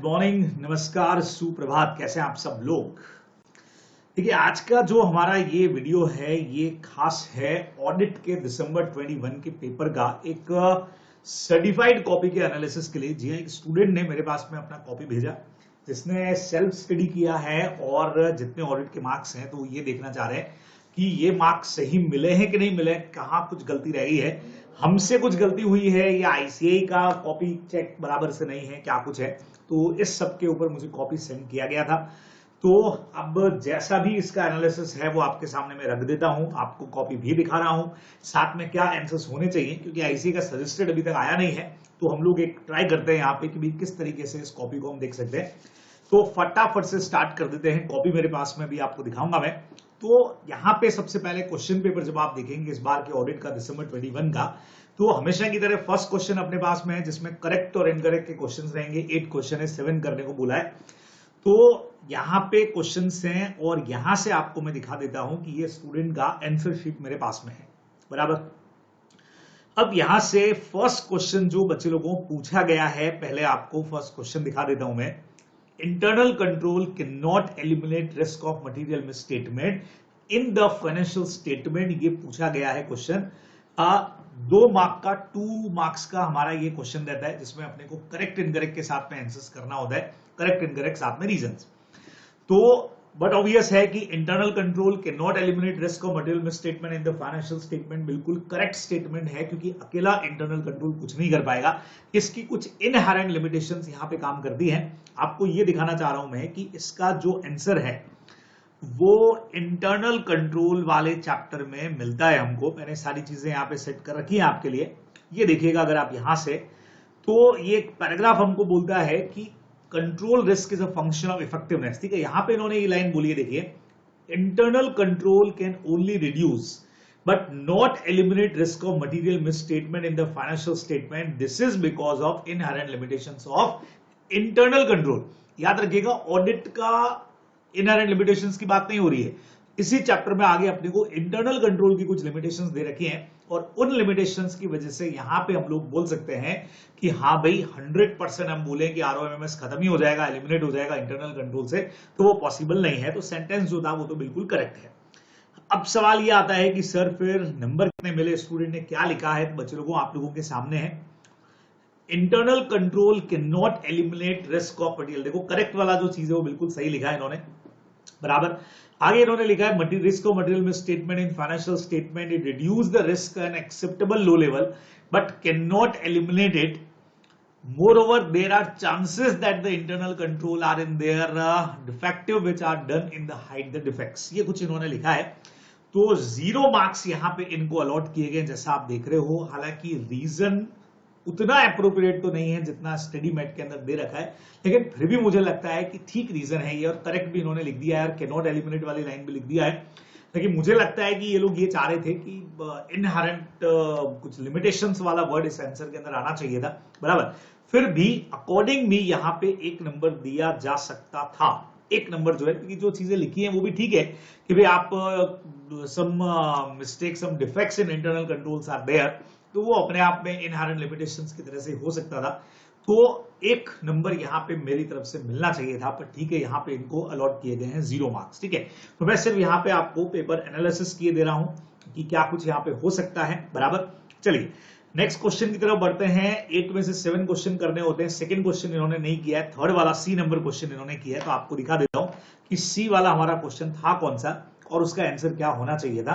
Morning, नमस्कार, सुप्रभात। कैसे हैं आप सब लोग। देखिए, आज का जो हमारा ये वीडियो है ये खास है ऑडिट के दिसंबर 21 के पेपर का एक सर्टिफाइड कॉपी के एनालिसिस के लिए। जी हाँ, एक स्टूडेंट ने मेरे पास में अपना कॉपी भेजा जिसने सेल्फ स्टडी किया है और जितने ऑडिट के मार्क्स हैं तो ये देखना चाह रहे हैं कि ये मार्क्स सही मिले हैं कि नहीं मिले, कहाँ कुछ गलती रही है, हमसे कुछ गलती हुई है या आईसीआई का कॉपी चेक बराबर से नहीं है, क्या कुछ है। तो इस सब के ऊपर मुझे कॉपी सेंड किया गया था। तो अब जैसा भी इसका एनालिसिस है वो आपके सामने मैं रख देता हूं, आपको कॉपी भी दिखा रहा हूं, साथ में क्या आंसर्स होने चाहिए, क्योंकि आईसीआई का सजेस्टेड अभी तक आया नहीं है। तो हम लोग एक ट्राई करते हैं यहाँ पे कि किस तरीके से इस कॉपी को हम देख सकते हैं। तो फटाफट से स्टार्ट कर देते हैं। कॉपी मेरे पास में भी आपको दिखाऊंगा मैं। तो यहाँ पे सबसे पहले क्वेश्चन पेपर जब आप देखेंगे इस बार के ऑडिट का दिसंबर 21 का, तो हमेशा की तरह फर्स्ट क्वेश्चन अपने पास में है जिसमें करेक्ट और इनकरेक्ट के क्वेश्चंस रहेंगे। 8 क्वेश्चन है, 7 करने को बोला है। तो यहाँ पे क्वेश्चंस हैं और यहां से आपको मैं दिखा देता हूं कि ये स्टूडेंट का आंसर शीट मेरे पास में है, बराबर। अब यहां से फर्स्ट क्वेश्चन जो बच्चे लोगों को पूछा गया है, पहले आपको फर्स्ट क्वेश्चन दिखा देता हूं मैं। Internal control can not eliminate risk of material misstatement in the financial statement, ये पूछा गया है क्वेश्चन। 2 मार्क का 2 मार्क्स का हमारा ये क्वेश्चन रहता है जिसमें अपने को करेक्ट इनकरेक्ट के साथ में आंसर्स करना होता है, करेक्ट इनकरेक्ट साथ में रीजंस। तो बट ऑब्वियस है कि internal control can not eliminate risk of material misstatement in the financial statement बिल्कुल करेक्ट स्टेटमेंट है, क्योंकि अकेला इंटरनल कंट्रोल कुछ नहीं कर पाएगा। इसकी कुछ इनहेरेंट लिमिटेशंस यहां पे काम करती हैं। आपको ये दिखाना चाह रहा हूं मैं कि इसका जो आंसर है वो इंटरनल कंट्रोल वाले चैप्टर में मिलता है हमको। मैंने सारी चीजें यहाँ पे सेट कर रखी है आपके लिए। ये देखिएगा अगर आप यहां से, तो ये पैराग्राफ हमको बोलता है कि control risk is a function of effectiveness. ठीक है, यहां पे इन्होंने ये लाइन बोली है, देखिए, internal control can only reduce but not eliminate risk of material misstatement in the financial statement. This is because of inherent limitations of internal control. याद रखिएगा, ऑडिट का इनहेरेंट लिमिटेशंस की बात नहीं हो रही है। इसी चैप्टर में आगे अपने को इंटरनल कंट्रोल की कुछ लिमिटेशंस दे रखी हैं और उन लिमिटेशंस की वजह से यहां पे हम लोग बोल सकते हैं कि हाँ भाई 100% हम बोलें कि आरओएमएमएस खत्म ही हो जाएगा, एलिमिनेट हो जाएगा इंटरनल कंट्रोल से, तो वो पॉसिबल नहीं है। तो सेंटेंस जो था वो तो बिल्कुल करेक्ट है। अब सवाल ये आता है कि सर फिर नंबर कितने मिले, स्टूडेंट ने क्या लिखा है। तो बच्चे लोगों, आप लोगों के सामने है, internal control can not eliminate risk of material. देखो, करेक्ट वाला जो चीज है वो बिल्कुल सही लिखा है इन्होंने, बराबर। आगे इन्होंने लिखा है risk of material misstatement in financial statement it reduce the risk an acceptable low level but can not eliminate it. Moreover, there are chances that the internal control are in their defective which are done in the hide the defects। ये कुछ इन्होंने लिखा है। तो 0 marks यहाँ पे इनको allot किए गए जैसा आप देख रहे हो। हालांकि रीजन उतना अप्रोप्रिएट तो नहीं है जितना स्टडी मेट के अंदर दे रखा है, लेकिन फिर भी मुझे लगता है कि ठीक रीजन है ये और करेक्ट भी इन्होंने लिख दिया है और कैन नॉट एलिमिनेट वाली लाइन भी लिख दिया है। लेकिन मुझे लगता है कि ये लोग ये चाह रहे थे कि इनहेरेंट कुछ लिमिटेशंस वाला वर्ड इस आंसर के अंदर आना चाहिए था, बराबर। फिर भी अकॉर्डिंग भी यहाँ पे 1 नंबर दिया जा सकता था। 1 नंबर जो है, क्योंकि जो चीजें लिखी हैं वो भी ठीक है कि भाई आप some mistake, some defects in internal controls are there, तो वो अपने आप में इनहेरेंट लिमिटेशंस की तरह से हो सकता था। तो 1 नंबर यहाँ पे मेरी तरफ से मिलना चाहिए था, पर ठीक है, यहाँ पे इनको अलॉट किए गए हैं 0 मार्क्स। ठीक है, तो मैं सिर्फ यहाँ पे आपको पेपर एनालिसिस किए दे रहा हूं कि क्या कुछ यहाँ पे हो सकता है, बराबर। चलिए नेक्स्ट क्वेश्चन की तरफ बढ़ते हैं। 8 में से 7 क्वेश्चन करने होते हैं। सेकंड क्वेश्चन इन्होंने नहीं किया है, थर्ड वाला सी नंबर क्वेश्चन इन्होंने किया है। तो आपको दिखा देता हूं कि सी वाला हमारा क्वेश्चन था कौन सा और उसका आंसर क्या होना चाहिए था।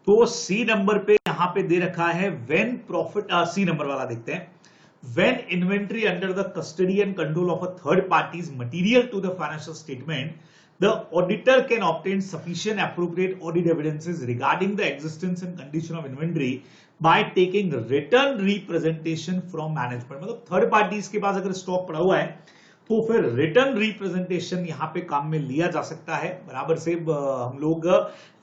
तो सी नंबर पे यहां पे दे रखा है व्हेन प्रॉफिट, सी नंबर वाला देखते हैं। When inventory under the custody and control of a third party is material to the financial statement, the auditor can obtain sufficient appropriate audit evidences regarding the existence and condition of inventory by taking written representation from management। मतलब third parties के पास अगर stock पड़ा हुआ है तो फिर written representation यहाँ पे काम में लिया जा सकता है, बराबर से हम लोग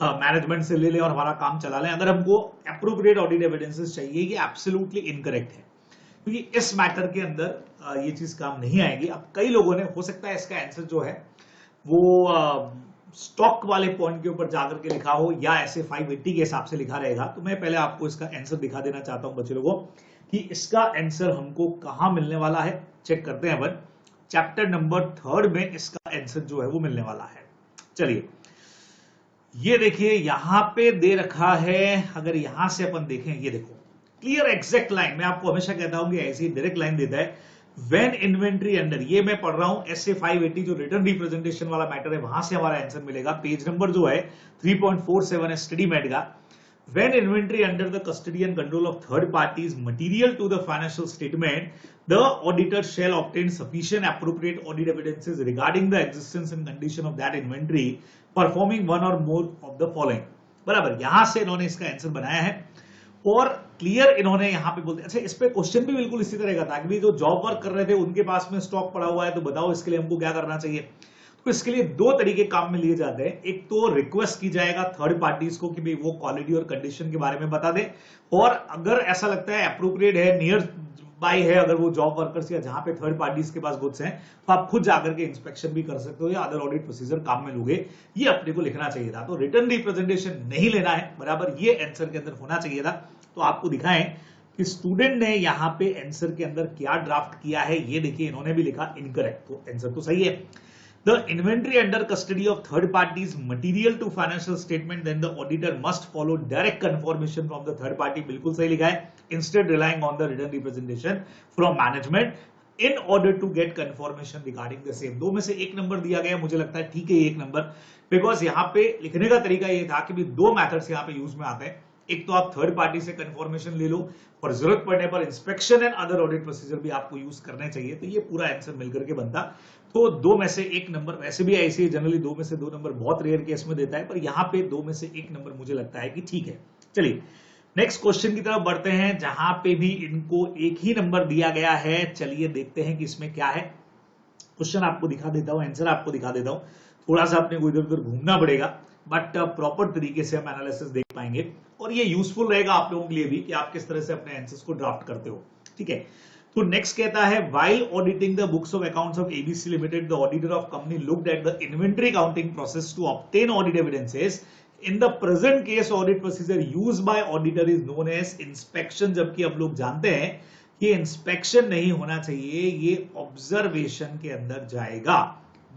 मैनेजमेंट से ले लें और हमारा काम चला लें। अगर हमको अप्रोप्रिएट ऑडिट एविडेंसेस चाहिए, ये एब्सोल्युटली इनकरेक्ट है, क्योंकि इस मैटर के अंदर ये चीज काम नहीं आएगी। अब कई लोगों ने, हो सकता है इसका आंसर जो है वो स्टॉक वाले पॉइंट के ऊपर जाकर के लिखा हो या ऐसे 580 के हिसाब से लिखा रहेगा। तो मैं पहले आपको इसका आंसर दिखा देना चाहता हूं बच्चे लोगों कि इसका आंसर हमको कहां मिलने वाला है। चेक करते हैं अपन चैप्टर नंबर 3 में इसका आंसर जो है वो मिलने वाला है। चलिए ये देखिए यहां पे दे रखा है, अगर यहां से अपन देखें, ये देखो क्लियर एग्जैक्ट लाइन, मैं आपको हमेशा कहता हूं कि ऐसी डायरेक्ट लाइन देता है, व्हेन इन्वेंट्री अंडर, ये मैं पढ़ रहा हूं SA 580 जो रिटर्न रिप्रेजेंटेशन वाला मैटर है, वहां से हमारा आंसर मिलेगा। पेज नंबर जो है 3.47 है स्टडी मेट का। When inventory under the custody and control of third parties material to the financial statement, the auditor shall obtain sufficient appropriate audit evidences regarding the existence and condition of that inventory, performing one or more of the following। बराबर, यहां से इन्होंने इसका answer बनाया है और clear इन्होंने यहां पे बोलते। अच्छा, इस पे क्वेश्चन भी बिल्कुल इसी तरह का था कि जो जॉब वर्क कर रहे थे उनके पास में स्टॉक पड़ा हुआ है, तो बताओ इसके लिए हमको क्या करना चाहिए। तो इसके लिए दो तरीके काम में लिए जाते हैं। एक तो रिक्वेस्ट की जाएगा थर्ड पार्टीज को कि भाई वो क्वालिटी और कंडीशन के बारे में बता दें, और अगर ऐसा लगता है अप्रोप्रिएट है, नियर बाय है, अगर वो जॉब वर्कर्स या जहां पे थर्ड पार्टीज के पास गुड्स हैं, तो आप खुद जाकर के इंस्पेक्शन भी कर सकते हो या अदर ऑडिट प्रोसीजर काम में लोगे। ये अपने को लिखना चाहिए था। तो रिटर्न रिप्रेजेंटेशन नहीं लेना है, बराबर, ये आंसर के अंदर होना चाहिए था। तो आपको दिखाएं कि स्टूडेंट ने यहां पे आंसर के अंदर क्या ड्राफ्ट किया है। ये देखिए इन्होंने भी लिखा इनकरेक्ट, तो आंसर तो सही है। The inventory under custody of third parties material to financial statement, then the auditor must follow direct confirmation from the third party, बिल्कुल सही लिखा है, instead relying on the written representation from management in order to get confirmation regarding the same। दो में से एक number दिया गया, मुझे लगता है ठीक है एक नंबर, बिकॉज यहाँ पे लिखने का तरीका ये था कि भी दो मेथड्स यहाँ पे यूज में आते हैं। एक तो आप थर्ड पार्टी से कंफर्मेशन ले लो और जरूरत पड़ने पर inspection and other audit procedure भी आपको यूज करने चाहिए, तो ये पूरा आंसर मिलकर के बनता। तो दो में से एक नंबर, वैसे भी ऐसे जनरली दो में से दो नंबर बहुत रेयर केस में देता है, पर यहाँ पे दो में से एक नंबर मुझे लगता है कि ठीक है। चलिए नेक्स्ट क्वेश्चन की तरफ बढ़ते हैं, जहां पे भी इनको एक ही नंबर दिया गया है। चलिए देखते हैं कि इसमें क्या है। क्वेश्चन आपको दिखा देता हूं, आंसर आपको दिखा देता हूं। थोड़ा सा अपने को इधर उधर घूमना पड़ेगा, बट प्रॉपर तरीके से हम एनालिसिस देख पाएंगे, और ये यूजफुल रहेगा आप लोगों के लिए भी कि आप किस तरह से अपने आंसर्स को ड्राफ्ट करते हो। ठीक है, तो नेक्स्ट कहता है, while auditing the books of accounts of ABC Limited, the auditor of company looked at the inventory counting process to obtain audit evidences। In the present case, audit procedure used by auditor is known as inspection। जबकि अब लोग जानते हैं ये inspection नहीं होना चाहिए, ये ऑब्जर्वेशन के अंदर जाएगा।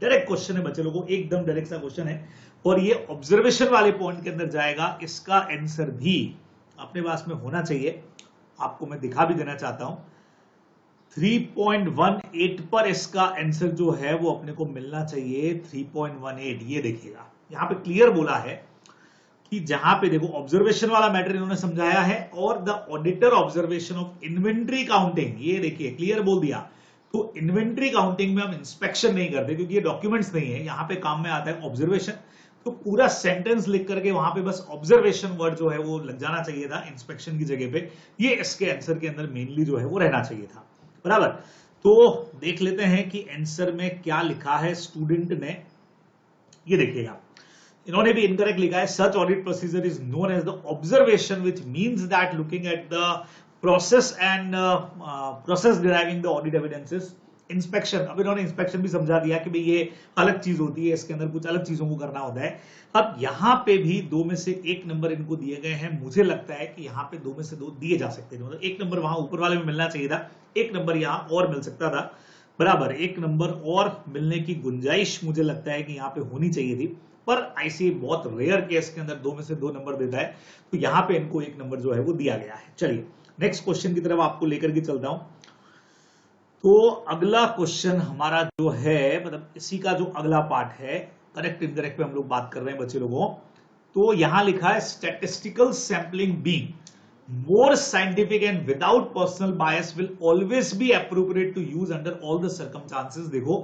डायरेक्ट क्वेश्चन है बच्चे लोगों, एकदम डायरेक्ट सा क्वेश्चन है, और ये ऑब्जर्वेशन वाले पॉइंट के अंदर जाएगा। इसका आंसर भी अपने पास में होना चाहिए, आपको मैं दिखा भी देना चाहता हूं। 3.18 पर इसका आंसर जो है वो अपने को मिलना चाहिए 3.18। ये देखिएगा यहां पे क्लियर बोला है कि जहां पे देखो ऑब्जर्वेशन वाला मैटर इन्होंने समझाया है, और the auditor observation of inventory counting, ये देखिए क्लियर बोल दिया। तो इन्वेंट्री काउंटिंग में हम इंस्पेक्शन नहीं करते क्योंकि ये डॉक्यूमेंट्स नहीं है, यहां पे काम में आता है ऑब्जर्वेशन। तो पूरा सेंटेंस लिख करके वहां पे बस ऑब्जर्वेशन वर्ड जो है वो लग जाना चाहिए था इंस्पेक्शन की जगह पे। ये इसके आंसर के अंदर मेनली जो है वो रहना चाहिए था, बराबर। तो देख लेते हैं कि आंसर में क्या लिखा है स्टूडेंट ने। ये देखिएगा इन्होंने भी इनकरेक्ट लिखा है, such audit procedure is known as the observation which means that looking at the process and process deriving the audit evidences. Inspection, अब इन्होंने इंस्पेक्शन भी समझा दिया कि भाई ये अलग चीज होती है, इसके अंदर कुछ अलग चीजों को करना होता है। अब यहां पे भी दो में से एक नंबर इनको दिए गए हैं, मुझे लगता है कि यहां पे दो में से दो दिए जा सकते हैं, मतलब एक नंबर वहां ऊपर वाले में मिलना चाहिए था, एक नंबर यहां और मिल सकता था, बराबर। एक नंबर और मिलने की गुंजाइश मुझे लगता है कि यहां पे होनी चाहिए थी, पर ऐसी बहुत रेयर केस के अंदर दो में से दो नंबर देता है, तो यहां पे इनको एक नंबर जो है वो दिया गया है। चलिए नेक्स्ट क्वेश्चन की तरफ आपको लेकर के चलता हूं। तो अगला क्वेश्चन हमारा जो है, मतलब इसी का जो अगला पार्ट है, करेक्ट इनकरेक्ट पे हम लोग बात कर रहे हैं बच्चे लोगों। तो यहां लिखा है, statistical sampling being more scientific and without personal bias will always be appropriate to use under all the circumstances। देखो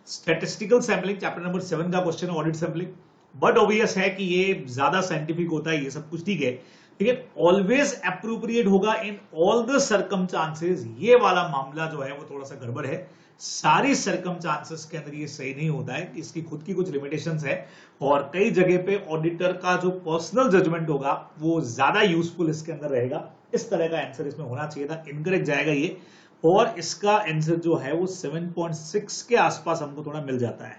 स्टैटिस्टिकल सैंपलिंग चैप्टर नंबर 7 का क्वेश्चन है, ऑडिट सैंपलिंग, बट ऑब्वियस है कि ये ज्यादा साइंटिफिक होता है, ये सब कुछ ठीक है, ठीक है। ऑलवेज अप्रोप्रिएट होगा इन ऑल द सर्कमस्टांसेस, ये वाला मामला जो है वो थोड़ा सा गड़बड़ है। सारी सर्कमस्टांसेस के अंदर ये सही नहीं होता है, इसकी खुद की कुछ लिमिटेशंस है, और कई जगह पे ऑडिटर का जो पर्सनल जजमेंट होगा वो ज्यादा यूजफुल इसके अंदर रहेगा। इस तरह का आंसर इसमें होना चाहिए था, इनकरेक्ट जाएगा ये, और इसका आंसर जो है वो 7.6 के आसपास हमको थोड़ा मिल जाता है।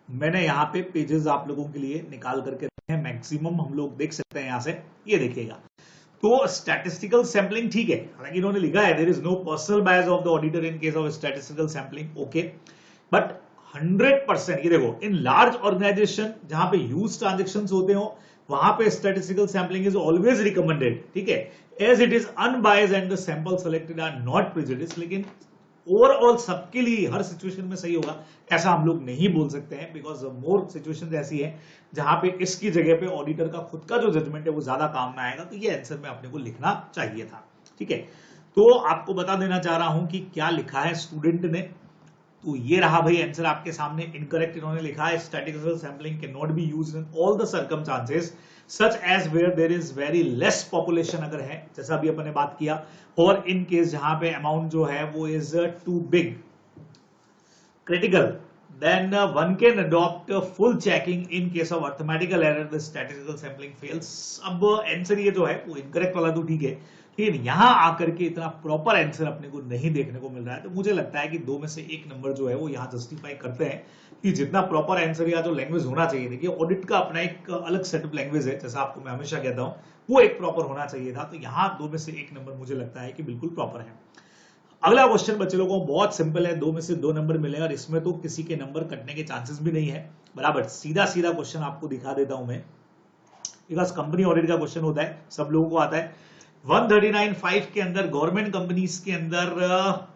मैंने यहाँ पे पेजेस आप लोगों के लिए निकाल करके रखे हैं, मैक्सिमम हम लोग देख सकते हैं यहां से। ये देखिएगा तो स्टैटिस्टिकल सैंपलिंग ठीक है, हालांकि इन्होंने लिखा है there is no personal bias of the auditor in case of statistical sampling, okay, but 100% ये देखो, इन लार्ज ऑर्गेनाइजेशन जहां पे ह्यूज ट्रांजेक्शंस होते हो वहां पे statistical sampling is always recommended, ठीक है, as it is unbiased and the sample selected are not prejudice. लेकिन ओवरऑल सबके लिए हर सिचुएशन में सही होगा ऐसा हम लोग नहीं बोल सकते हैं, बिकॉज मोर सिचुएशंस ऐसी है जहां पे इसकी जगह पे ऑडिटर का खुद का जो जजमेंट है वो ज्यादा काम में आएगा, तो ये आंसर में अपने को लिखना चाहिए था, ठीक है। तो आपको बता देना चाह रहा हूं कि क्या लिखा है स्टूडेंट ने, तो ये रहा भाई आंसर आपके सामने, इनकरेक्ट इन्होंने लिखा है statistical sampling can not be used in all the circumstances such as where there is very less population, अगर है जैसा अभी अपन ने बात किया, और इन केस जहां पे अमाउंट जो है वो is too big critical, then one can adopt full checking in case of arithmetical error the statistical sampling fails. अब आंसर ये जो है वो इनकरेक्ट वाला तो ठीक है, लेकिन यहां आकर के इतना प्रॉपर आंसर अपने को नहीं देखने को मिल रहा है, तो मुझे लगता है कि 2 में से 1 नंबर जो है वो यहां जस्टिफाई करते हैं कि जितना प्रॉपर आंसर या जो लैंग्वेज होना चाहिए, देखिए ऑडिट का अपना एक अलग सेट ऑफ लैंग्वेज है, जैसा आपको मैं हमेशा कहता हूं, वो एक प्रॉपर होना चाहिए था, तो यहां 2 में से 1 नंबर मुझे लगता है कि बिल्कुल प्रॉपर है। अगला क्वेश्चन बच्चे लोगों बहुत सिंपल है, 2 में से 2 नंबर मिले और इसमें तो किसी के नंबर कटने के चांसेस भी नहीं है, बराबर। सीधा सीधा क्वेश्चन आपको दिखा देता हूं मैं, बिकॉज कंपनी ऑडिट का क्वेश्चन होता है, सब लोगों को आता है। 139(5) के अंदर गवर्नमेंट कंपनीज के अंदर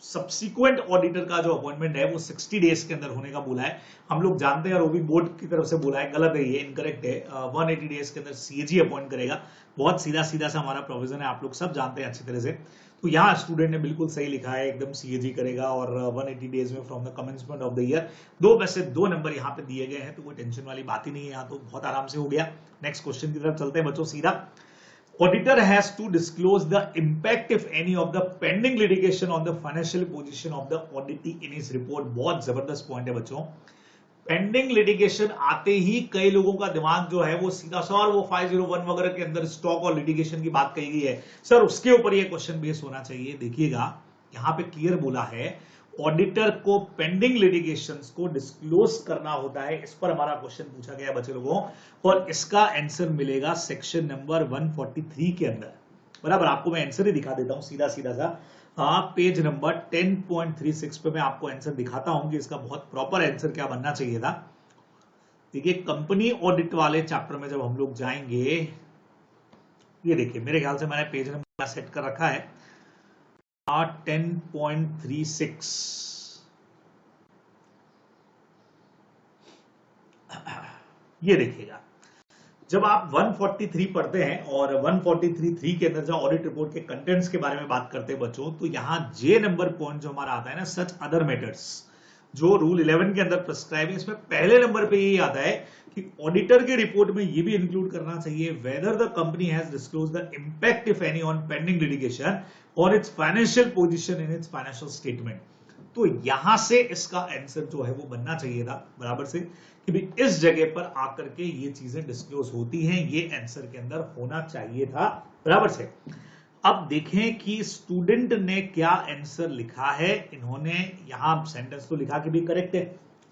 सब्सिक्वेंट ऑडिटर का जो अपॉइंटमेंट है वो 60 डेज के अंदर होने का बोला है। हम लोग जानते हैं और वो भी बोर्ड की तरफ से बोला है, गलत है ये, इनकरेक्ट है। 180 डेज के अंदर सीएजी अपॉइंट करेगा, बहुत सीधा सीधा सा हमारा प्रोविजन है, आप लोग सब जानते हैं अच्छी तरह से। तो यहाँ स्टूडेंट ने बिल्कुल सही लिखा है, एकदम सीएजी करेगा और 180 डेज में from the commencement of the year. 2 में से 2 नंबर यहाँ पे दिए गए हैं, तो कोई टेंशन वाली बात ही नहीं है, यहाँ तो बहुत आराम से हो गया। नेक्स्ट क्वेश्चन की तरफ चलते हैं बच्चों सीधा। Auditor has to disclose the impact, if any, of the pending litigation on the financial position of the auditee in his report। बहुत जबरदस्त पॉइंट है बच्चों। पेंडिंग लिटिगेशन आते ही कई लोगों का दिमाग जो है वो सीधा सा, और वो 501 वगैरह के अंदर स्टॉक और लिटिगेशन की बात कही गई है, सर उसके ऊपर ये क्वेश्चन बेस होना चाहिए। देखिएगा यहाँ पे क्लियर बोला है, ऑडिटर को पेंडिंग लिटिगेशंस को डिस्क्लोज करना होता है, इस पर हमारा क्वेश्चन पूछा गया बच्चे लोगों, और इसका आंसर मिलेगा सेक्शन नंबर 143 के अंदर, बराबर। आपको मैं आंसर ही दिखा देता हूं सीधा सीधा सा, हाँ, पेज नंबर 10.36 पे मैं आपको आंसर दिखाता हूं कि इसका बहुत प्रॉपर आंसर क्या बनना चाहिए था। देखिए कंपनी ऑडिट वाले चैप्टर में जब हम लोग जाएंगे, ये देखिए मेरे ख्याल से मैंने पेज नंबर सेट कर रखा है 10.36, ये देखिएगा जब आप 143 पढ़ते हैं और 143.3 के अंदर जब ऑडिट रिपोर्ट के कंटेंट्स के बारे में बात करते हैं बच्चों, तो यहां जे नंबर पॉइंट जो हमारा आता है ना, सच अदर मैटर्स, जो रूल 11 के अंदर प्रिस्क्राइब है, इसमें पहले नंबर पे यही आता है कि ऑडिटर की रिपोर्ट में ये भी इंक्लूड करना चाहिए, whether the company has disclosed the impact if any on pending litigation और its financial position in its financial statement. तो यहां से इसका आंसर जो है वो बनना चाहिए था बराबर से, कि भाई इस जगह पर आकर के ये चीजें डिस्क्लोज होती हैं, ये आंसर के अंदर होना चाहिए था बराबर से। अब देखें कि स्टूडेंट ने क्या आंसर लिखा है, इन्होंने यहां सेंटेंस तो लिखा कि भी करेक्ट है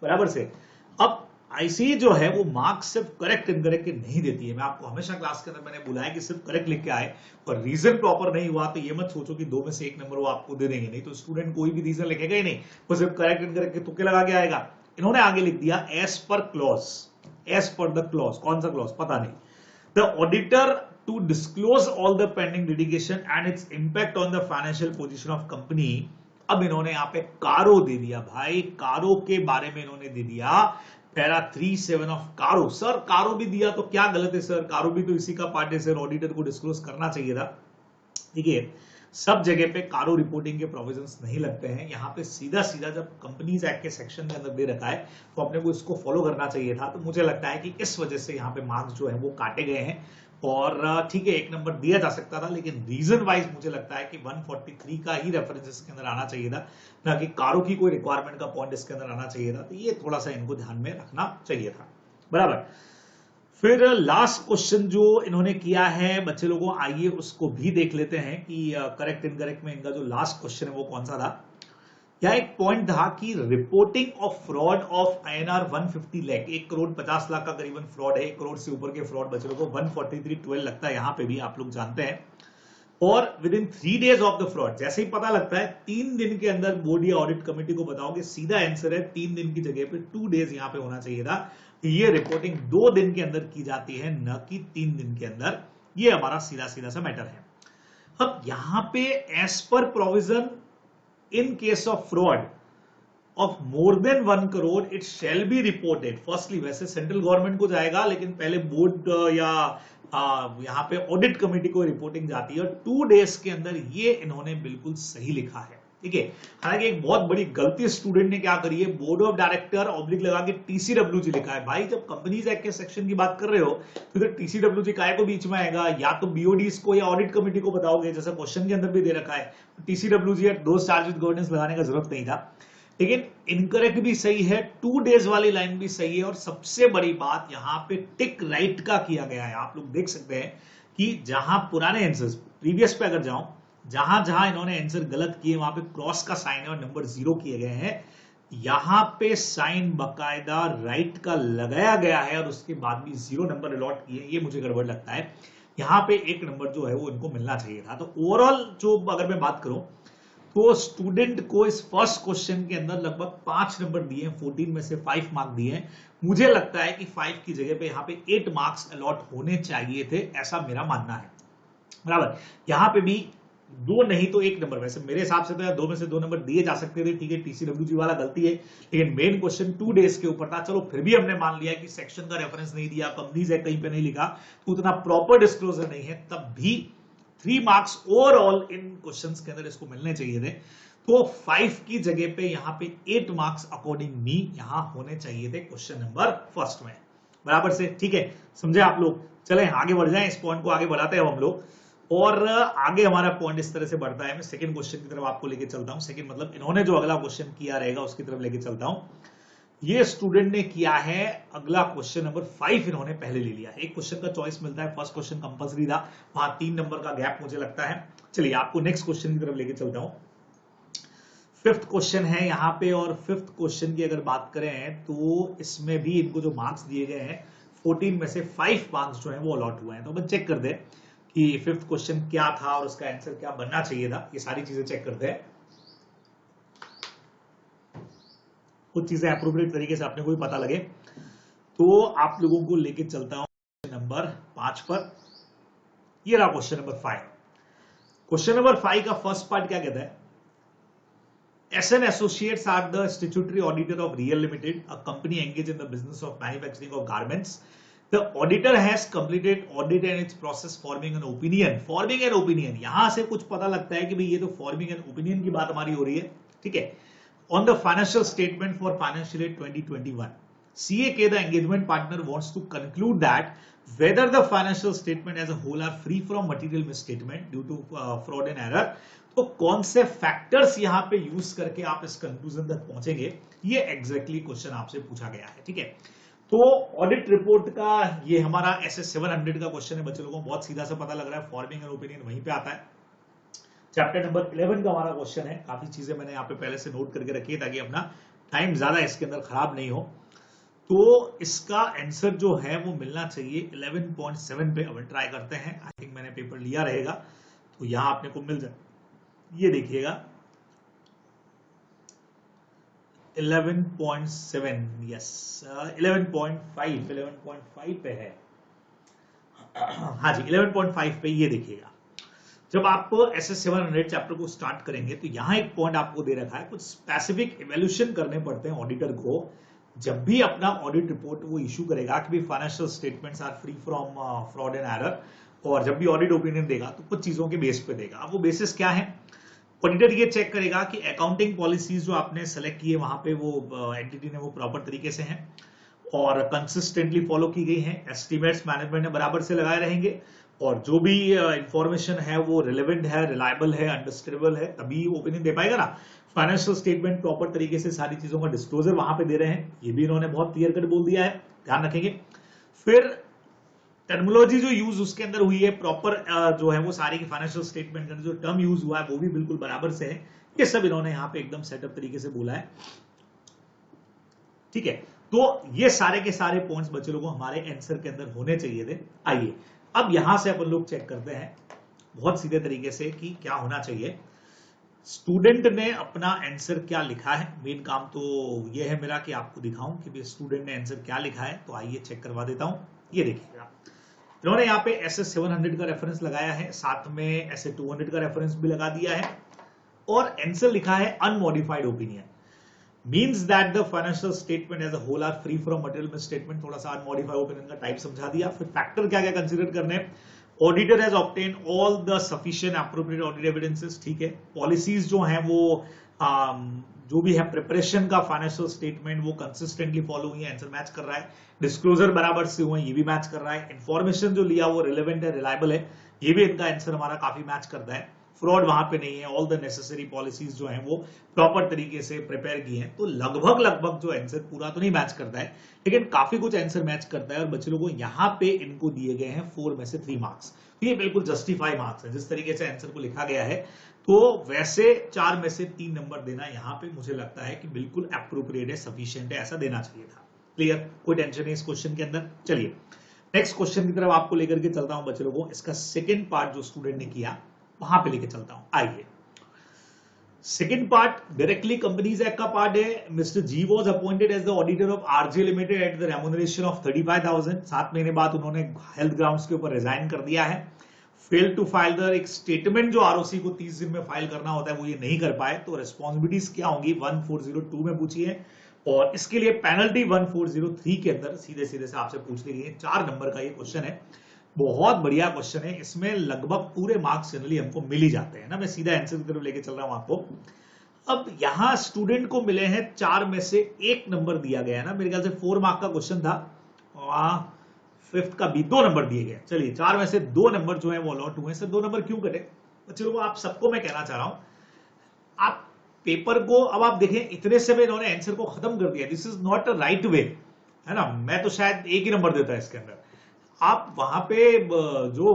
बराबर से। अब आईसीए जो है वो मार्क्स सिर्फ करेक्ट इनकरेक्ट के नहीं देती है, मैं आपको हमेशा क्लास के अंदर मैंने बुलाया है कि सिर्फ करेक्ट लिख के आए और रीजन प्रॉपर नहीं हुआ तो ये मत सोचो कि 2 में से 1 नंबर वो आपको दे देंगे, नहीं तो स्टूडेंट कोई भी रीजन लिखेगा ही नहीं, वो सिर्फ करेक्ट इनकरेक्ट के तुक्के लगा के आएगा। इन्होंने आगे लिख दिया as per clause, as per the clause, कौन सा क्लॉज पता नहीं, the auditor to disclose all the pending litigation and its impact on the financial position of company. अब इन्होंने यहाँ पे कारो दे दिया भाई, कारो के बारे में इन्होंने दे दिया पैरा 37 ऑफ कारो। सर कारो भी दिया तो क्या गलत है सर, कारो भी तो इसी का पार्ट है सर, ऑडिटर को डिस्क्लोज करना चाहिए था। देखिए सब जगह पे कारो रिपोर्टिंग के प्रोविजंस नहीं लगते हैं, यहाँ पे सीधा सीधा जब कंपनीज एक्ट के सेक्शन के अंदर दे रखा है तो अपने को इसको फॉलो करना चाहिए था। तो मुझे लगता है कि इस वजह से यहाँ पे मार्क्स जो है वो काटे गए हैं, और ठीक है 1 नंबर दिया जा सकता था, लेकिन रीजन वाइज मुझे लगता है कि 143 का ही रेफरेंस इसके अंदर आना चाहिए था, ना कि कारो की कोई रिक्वायरमेंट का पॉइंट इसके अंदर आना चाहिए था। तो ये थोड़ा सा इनको ध्यान में रखना चाहिए था बराबर। फिर लास्ट क्वेश्चन जो इन्होंने किया है बच्चे लोगों, आइए उसको भी देख लेते हैं कि करेक्ट इनकरेक्ट में इनका जो लास्ट क्वेश्चन है वो कौन सा था। यहाँ एक पॉइंट था कि reporting of fraud of INR 150 lakh, 1,50,00,000 का करीबन फ्रॉड है, 1 करोड़ से ऊपर के फ्रॉड बच्चों को 14312 लगता है यहाँ पे भी, आप लोग जानते हैं। और with in 3 days of the fraud, जैसे ही पता लगता है 3 दिन के अंदर बोर्ड या ऑडिट कमेटी को बताओगे, सीधा आंसर है 3 दिन की जगह पे 2 days यहाँ पे होना चाहिए था। ये रिपोर्टिंग 2 दिन के अंदर की जाती है, न कि 3 दिन के अंदर। ये हमारा सीधा सीधा सा मैटर है। अब यहां पे as per provision in case of fraud of more than 1 crore it shall be reported firstly, वैसे सेंट्रल गवर्नमेंट को जाएगा, लेकिन पहले बोर्ड या यहां पे ऑडिट कमेटी को रिपोर्टिंग जाती है, और 2 days के अंदर ये इन्होंने बिल्कुल सही लिखा है, ठीक है। हालांकि एक बहुत बड़ी गलती स्टूडेंट ने क्या करी है, बोर्ड ऑफ डायरेक्टर ऑब्लिक लगा के TCWG लिखा है। भाई जब कंपनीज एक्ट के सेक्शन की बात कर रहे हो तो इधर TCWG काय को बीच में आएगा, या तो BODs को या ऑडिट कमेटी को बताओगे, जैसा क्वेश्चन के अंदर भी दे रखा है। TCWG या दो चार्ज विद गवर्नेंस लगाने का जरूरत नहीं था, लेकिन इनकरेक्ट भी सही है, 2 days वाली लाइन भी सही है, और सबसे बड़ी बात यहाँ पे टिक राइट का किया गया है। आप लोग देख सकते हैं कि जहां पुराने आंसर्स प्रीवियस पे अगर जाऊं, जहां जहां इन्होंने आंसर गलत किए वहां पे क्रॉस का साइन है और नंबर 0 किए गए हैं, यहां पे साइन बकायदा राइट का लगाया गया है और उसके बाद भी 0 नंबर अलॉट किए। ये मुझे गड़बड़ लगता है, यहां पे 1 नंबर जो है वो इनको मिलना चाहिए था। तो ओवरऑल जो अगर मैं बात करूं तो स्टूडेंट को इस फर्स्ट क्वेश्चन के अंदर लगभग 5 नंबर दिए, 14 में से 5 मार्क दिए। मुझे लगता है कि 5 की जगह पे यहाँ पे 8 मार्क्स अलॉट होने चाहिए थे, ऐसा मेरा मानना है, बराबर। यहाँ पे भी 2 नहीं तो 1 नंबर, वैसे मेरे हिसाब से तो 2 में से 2 नंबर दिए जा सकते थे, ठीक है। TCWG वाला गलती है, लेकिन मेन क्वेश्चन 2 days के ऊपर था। चलो फिर भी हमने मान लिया कि सेक्शन का रेफरेंस नहीं दिया, कंपनीज है कहीं पे नहीं लिखा, तो उतना प्रॉपर डिस्क्लोजर नहीं है, तब भी 3 मार्क्स ओवरऑल इन क्वेश्चंस के अंदर इसको मिलने चाहिए थे। तो 5 की जगह पे यहाँ पे 8 मार्क्स अकॉर्डिंग मी यहाँ होने चाहिए थे क्वेश्चन नंबर फर्स्ट में, बराबर से, ठीक है। समझे आप लोग? चले आगे बढ़ जाएं, इस पॉइंट को आगे बढ़ाते हैं हम लोग, और आगे हमारा पॉइंट इस तरह से बढ़ता है। मैं सेकंड क्वेश्चन की तरफ आपको लेके चलता हूं। सेकंड मतलब इन्होंने जो अगला क्वेश्चन किया रहेगा उसकी तरफ लेके चलता हूं। ये स्टूडेंट ने किया है अगला क्वेश्चन नंबर 5, इन्होंने पहले ले लिया। एक क्वेश्चन का चॉइस मिलता है, फर्स्ट क्वेश्चन कंपलसरी था, वहां 3 नंबर का गैप मुझे लगता है। चलिए आपको नेक्स्ट क्वेश्चन की तरफ लेके चलता हूं। 5th क्वेश्चन है यहाँ पे, और 5th क्वेश्चन की अगर बात करें तो इसमें भी इनको जो मार्क्स दिए गए हैं 14 में से 5 मार्क्स जो है वो अलॉट हुए हैं। तो अपन चेक कर दे कि 5th क्वेश्चन क्या था और उसका आंसर क्या बनना चाहिए था, ये सारी चीजें चेक करते हैं। कुछ चीजें अप्रोप्रिएट तरीके से अपने को भी पता लगे, तो आप लोगों को लेके चलता हूं क्वेश्चन नंबर 5 पर। ये रहा क्वेश्चन नंबर 5। क्वेश्चन नंबर 5 का फर्स्ट पार्ट क्या कहता है, SN Associates are the statutory auditor of Real Limited, a company engaged in the business of manufacturing of garments. The auditor has completed audit and its process forming an opinion. Forming an opinion, यहां से कुछ पता लगता है कि भाई ये तो forming an opinion की बात हमारी हो रही है, ठीक है। On the financial statement for financial year 2021, CAK, the engagement partner, wants to conclude that whether the financial statement as a whole are free from material misstatement due to fraud and error, तो कौन से factors यहां पे use करके आप इस conclusion तक पहुंचेंगे, ये एग्जैक्टली क्वेश्चन आपसे पूछा गया है, ठीक है। तो ऑडिट रिपोर्ट का ये हमारा SS 700 का क्वेश्चन है, बच्चे लोगों को बहुत सीधा सा पता लग रहा है, फॉर्मिंग एन ओपिनियन वहीं पे आता है। चैप्टर नंबर 11 का हमारा क्वेश्चन है, काफी चीजें मैंने यहाँ पे पहले से नोट करके रखी है ताकि अपना टाइम ज्यादा इसके अंदर खराब नहीं हो। तो इसका आंसर जो है वो मिलना चाहिए 11.7 पे। अब ट्राई करते हैं, आई थिंक मैंने पेपर लिया रहेगा तो यहां अपने को मिल जाए। ये देखिएगा 11.7, यस 11.5 पे है, हाँ जी 11.5 पे। ये देखिएगा जब आप SS 700 चैप्टर को स्टार्ट करेंगे तो यहां एक पॉइंट आपको दे रखा है, कुछ स्पेसिफिक इवैल्यूएशन करने पड़ते हैं ऑडिटर को जब भी अपना ऑडिट रिपोर्ट वो इशू करेगा कि भी financial statements are free from fraud and error, और जब भी ऑडिट ओपिनियन देगा तो कुछ चीजों के बेस पे देगा। अब वो बेसिस क्या है, ऑडिटर ये चेक करेगा कि अकाउंटिंग पॉलिसीज जो आपने सेलेक्ट की है वहां पे वो एंटिटी ने वो प्रॉपर तरीके से हैं और कंसिस्टेंटली फॉलो की गई हैं, एस्टिमेट्स मैनेजमेंट ने बराबर से लगाए रहेंगे, और जो भी इंफॉर्मेशन है वो रिलेवेंट है, रिलायबल है, अंडरस्टैंडेबल है, तभी ओपिनियन दे पाएगा ना। फाइनेंशियल स्टेटमेंट प्रॉपर तरीके से सारी चीजों का डिस्क्लोजर वहां पे दे रहे हैं, ये भी इन्होंने बहुत क्लियर कट बोल दिया है, ध्यान रखेंगे। फिर टर्मिनोलॉजी जो यूज उसके अंदर हुई है प्रॉपर जो है वो सारी की फाइनेंशियल स्टेटमेंट का जो टर्म यूज हुआ है वो भी बिल्कुल बराबर से है, ये सब इन्होंने यहां पे एकदम सेटअप तरीके से बोला है, ठीक है। तो ये सारे के सारे पॉइंट्स बच्चे लोगों को हमारे आंसर के अंदर होने चाहिए थे। आइए अब यहां से अपन लोग चेक करते हैं बहुत सीधे तरीके से कि क्या होना चाहिए। स्टूडेंट ने अपना आंसर क्या लिखा है, मेन काम तो ये है मेरा कि आपको दिखाऊं कि भाई स्टूडेंट ने आंसर क्या लिखा है। तो आइए चेक करवा देता हूं। ये देखिएगा, इन्होंने यहाँ पे SS 700 का रेफरेंस लगाया है, साथ में SS 200 का रेफरेंस भी लगा दिया है, और आंसर लिखा है unmodified opinion, means that the financial statement as a whole are free from material misstatement. थोड़ा सा अनमॉडिफाइड ओपिनियन का टाइप समझा दिया। फिर फैक्टर क्या क्या कंसीडर करने, auditor has obtain all the sufficient appropriate audit evidences, ठीक है। पॉलिसीज जो हैं वो जो भी है प्रिपरेशन का फाइनेंशियल स्टेटमेंट वो कंसिस्टेंटली फॉलो हुई है, आंसर मैच कर रहा है। डिस्क्लोजर बराबर से हुए, ये भी मैच कर रहा है। इंफॉर्मेशन जो लिया वो रिलेवेंट है, रिलायबल है, ये भी इनका आंसर हमारा काफी मैच करता है। फ्रॉड वहां पे नहीं है, ऑल द नेसेसरी पॉलिसीज जो हैं वो प्रॉपर तरीके से प्रिपेयर की हैं। तो लगभग जो आंसर पूरा तो नहीं मैच करता है, लेकिन काफी कुछ आंसर मैच करता है। और बच्चे लोगों को यहाँ पे इनको दिए गए हैं 4 में से 3 मार्क्स। ये बिल्कुल जस्टिफाई मार्क्स है, जिस तरीके से आंसर को लिखा गया है। तो वैसे 4 में से 3 नंबर देना यहाँ पे मुझे लगता है कि बिल्कुल एप्रोप्रिएट है, सफिशिएंट है, ऐसा देना चाहिए था। क्लियर, कोई टेंशन नहीं इस क्वेश्चन के अंदर। चलिए नेक्स्ट क्वेश्चन की तरफ आपको लेकर के चलता हूं बच्चे लोगों को। इसका सेकंड पार्ट जो स्टूडेंट ने किया वहां पे लेके चलता हूं। आइए second part directly companies act का पार्ट है। Mister G was appointed as the auditor of RJ limited at the remuneration of 35,000। 7 महीने बाद उन्होंने हेल्थ ग्राउंड्स के ऊपर रिजाइन कर दिया है। फेल टू फाइल द एक स्टेटमेंट जो आरओसी को 30 दिन में फाइल करना होता है वो ये नहीं कर पाए। तो रिस्पॉन्सिबिलिटीज क्या होंगी 1402 में पूछी है, और इसके लिए पेनल्टी 1403 के अंदर सीधे सीधे से आपसे पूछ ली गई है। 4 नंबर का ये क्वेश्चन है, बहुत बढ़िया क्वेश्चन है। इसमें लगभग पूरे मार्क्स जनरली हमको मिल ही जाते हैं ना। मैं सीधा आंसर की तरफ लेके चल रहा हूं आपको। अब यहां स्टूडेंट को मिले हैं 4 में से 1 नंबर दिया गया है ना, मेरे ख्याल से 4 मार्क का क्वेश्चन था, और 5th का भी 2 नंबर दिए गए। चलिए 4 में से 2 नंबर जो है वो अलॉट हुए। सर 2 नंबर क्यों कटे? चलो आप सबको मैं कहना चाह रहा हूं, आप पेपर को अब आप देखें इतने से में इन्होंने आंसर को खत्म कर दिया। This is not a right way, है ना। मैं तो शायद 1 ही नंबर देता है इसके अंदर। आप वहां पे जो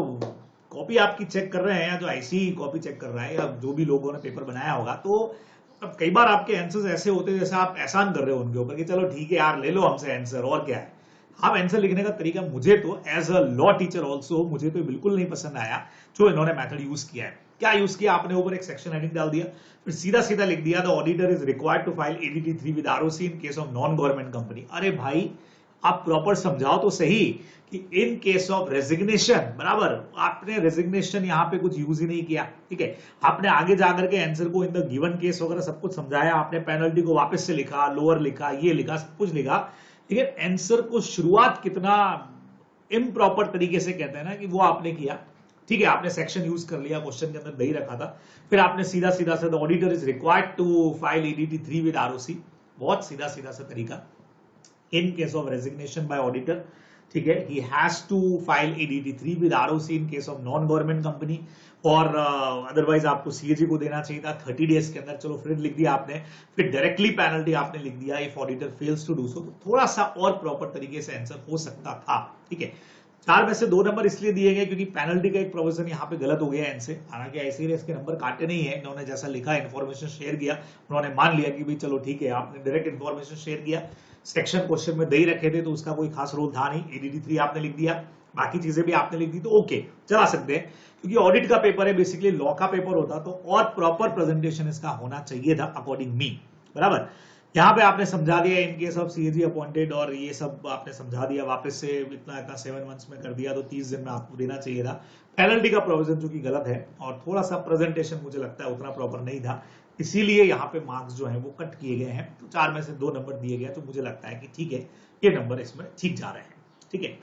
कॉपी आपकी चेक कर रहे हैं, या जो आईसी कॉपी चेक कर रहा है, या जो भी लोगों ने पेपर बनाया होगा, तो अब कई बार आपके आंसर्स ऐसे होते हैं जैसे आप एहसान कर रहे हो उनके ऊपर कि चलो ठीक है यार ले लो हमसे आंसर, और क्या है। आप आंसर लिखने का तरीका, मुझे तो as a law teacher also मुझे तो बिल्कुल नहीं पसंद आया जो इन्होंने मेथड यूज किया है। क्या यूज किया आपने? ऊपर एक सेक्शन हेडिंग डाल दिया, फिर सीधा सीधा लिख दिया the auditor is required to file ADD 3 with ROC in case of non government company. अरे भाई आप प्रॉपर समझाओ तो सही कि इन केस ऑफ रेजिग्नेशन, बराबर, आपने रेजिग्नेशन यहां पे कुछ यूज ही नहीं किया, ठीक है। आपने आगे जाकर के आंसर को इन द गिवन केस वगैरह सब कुछ समझाया, आपने पेनल्टी को वापस से लिखा, लोअर लिखा, ये लिखा, सब कुछ लिखा, लेकिन आंसर को शुरुआत कितना इम्प्रॉपर तरीके से कहते हैं ना कि वो आपने किया, ठीक है। आपने सेक्शन यूज कर लिया, क्वेश्चन के अंदर दे ही रखा था, फिर आपने सीधा सीधा सा the auditor is required to file ADD 3 with ROC, बहुत सीधा सीधा सा तरीका। In case of resignation by auditor, ठीक है, he has to file ADD 3 with ROC in case of non government company, और अदरवाइज आपको CAG को देना चाहिए था 30 डेज के अंदर। चलो फिर लिख दिया आपने, फिर डायरेक्टली पेनल्टी आपने लिख दिया if auditor fails to do so. तो थोड़ा सा और प्रॉपर तरीके से आंसर हो सकता था, ठीक है। 4 में से 2 नंबर इसलिए दिए गए क्योंकि पेनल्टी का एक प्रोविजन यहाँ पे गलत हो गया है इनसे। हालांकि ऐसे ही इसके नंबर काटे नहीं है, इन्होंने जैसा लिखा इन्फॉर्मेशन शेयर किया, उन्होंने मान लिया कि भाई चलो ठीक है, आपने डायरेक्ट इन्फॉर्मेशन शेयर किया, सेक्शन क्वेश्चन में दे ही रखे थे तो उसका कोई खास रोल था नहीं। ADD 3 आपने लिख दिया, बाकी चीजें भी आपने लिख दी, तो ओके चला सकते हैं। क्योंकि ऑडिट का पेपर है, बेसिकली लॉ का पेपर होता तो और प्रॉपर प्रेजेंटेशन इसका होना चाहिए था अकॉर्डिंग मी, बराबर। यहाँ पे आपने समझा दिया इन केस ऑफ CAG अपॉइंटेड, और ये सब आपने समझा दिया, वापस से इतना 7 मंथ्स में कर दिया, तो 30 दिन में आपको देना चाहिए था। पेनल्टी का प्रोविजन चूंकि गलत है, और थोड़ा सा प्रेजेंटेशन मुझे लगता है उतना प्रॉपर नहीं था, इसीलिए यहाँ पे मार्क्स जो है वो कट किए गए हैं। तो 4 में से 2 नंबर दिए गए, तो मुझे लगता है कि ठीक है, ये नंबर इसमें ठीक जा रहे हैं, ठीक है।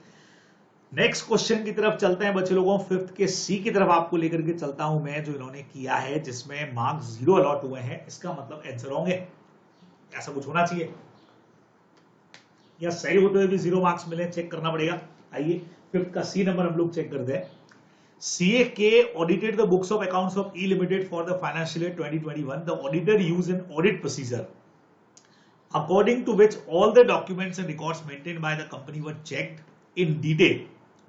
नेक्स्ट क्वेश्चन की तरफ चलते हैं बच्चे लोगों। 5th के C की तरफ आपको लेकर के चलता हूं मैं, जो इन्होंने किया है, जिसमें मार्क्स 0 अलॉट हुए हैं। इसका मतलब आंसर होंगे, ऐसा कुछ होना चाहिए, या सही होते हुए भी 0 मार्क्स मिले, चेक करना पड़ेगा। आइए 5th का C नंबर हम लोग चेक करते हैं। CAK audited the books of accounts of E Limited for the financial year 2021. The auditor used an audit procedure according to which all the documents and records maintained by the company were checked in detail,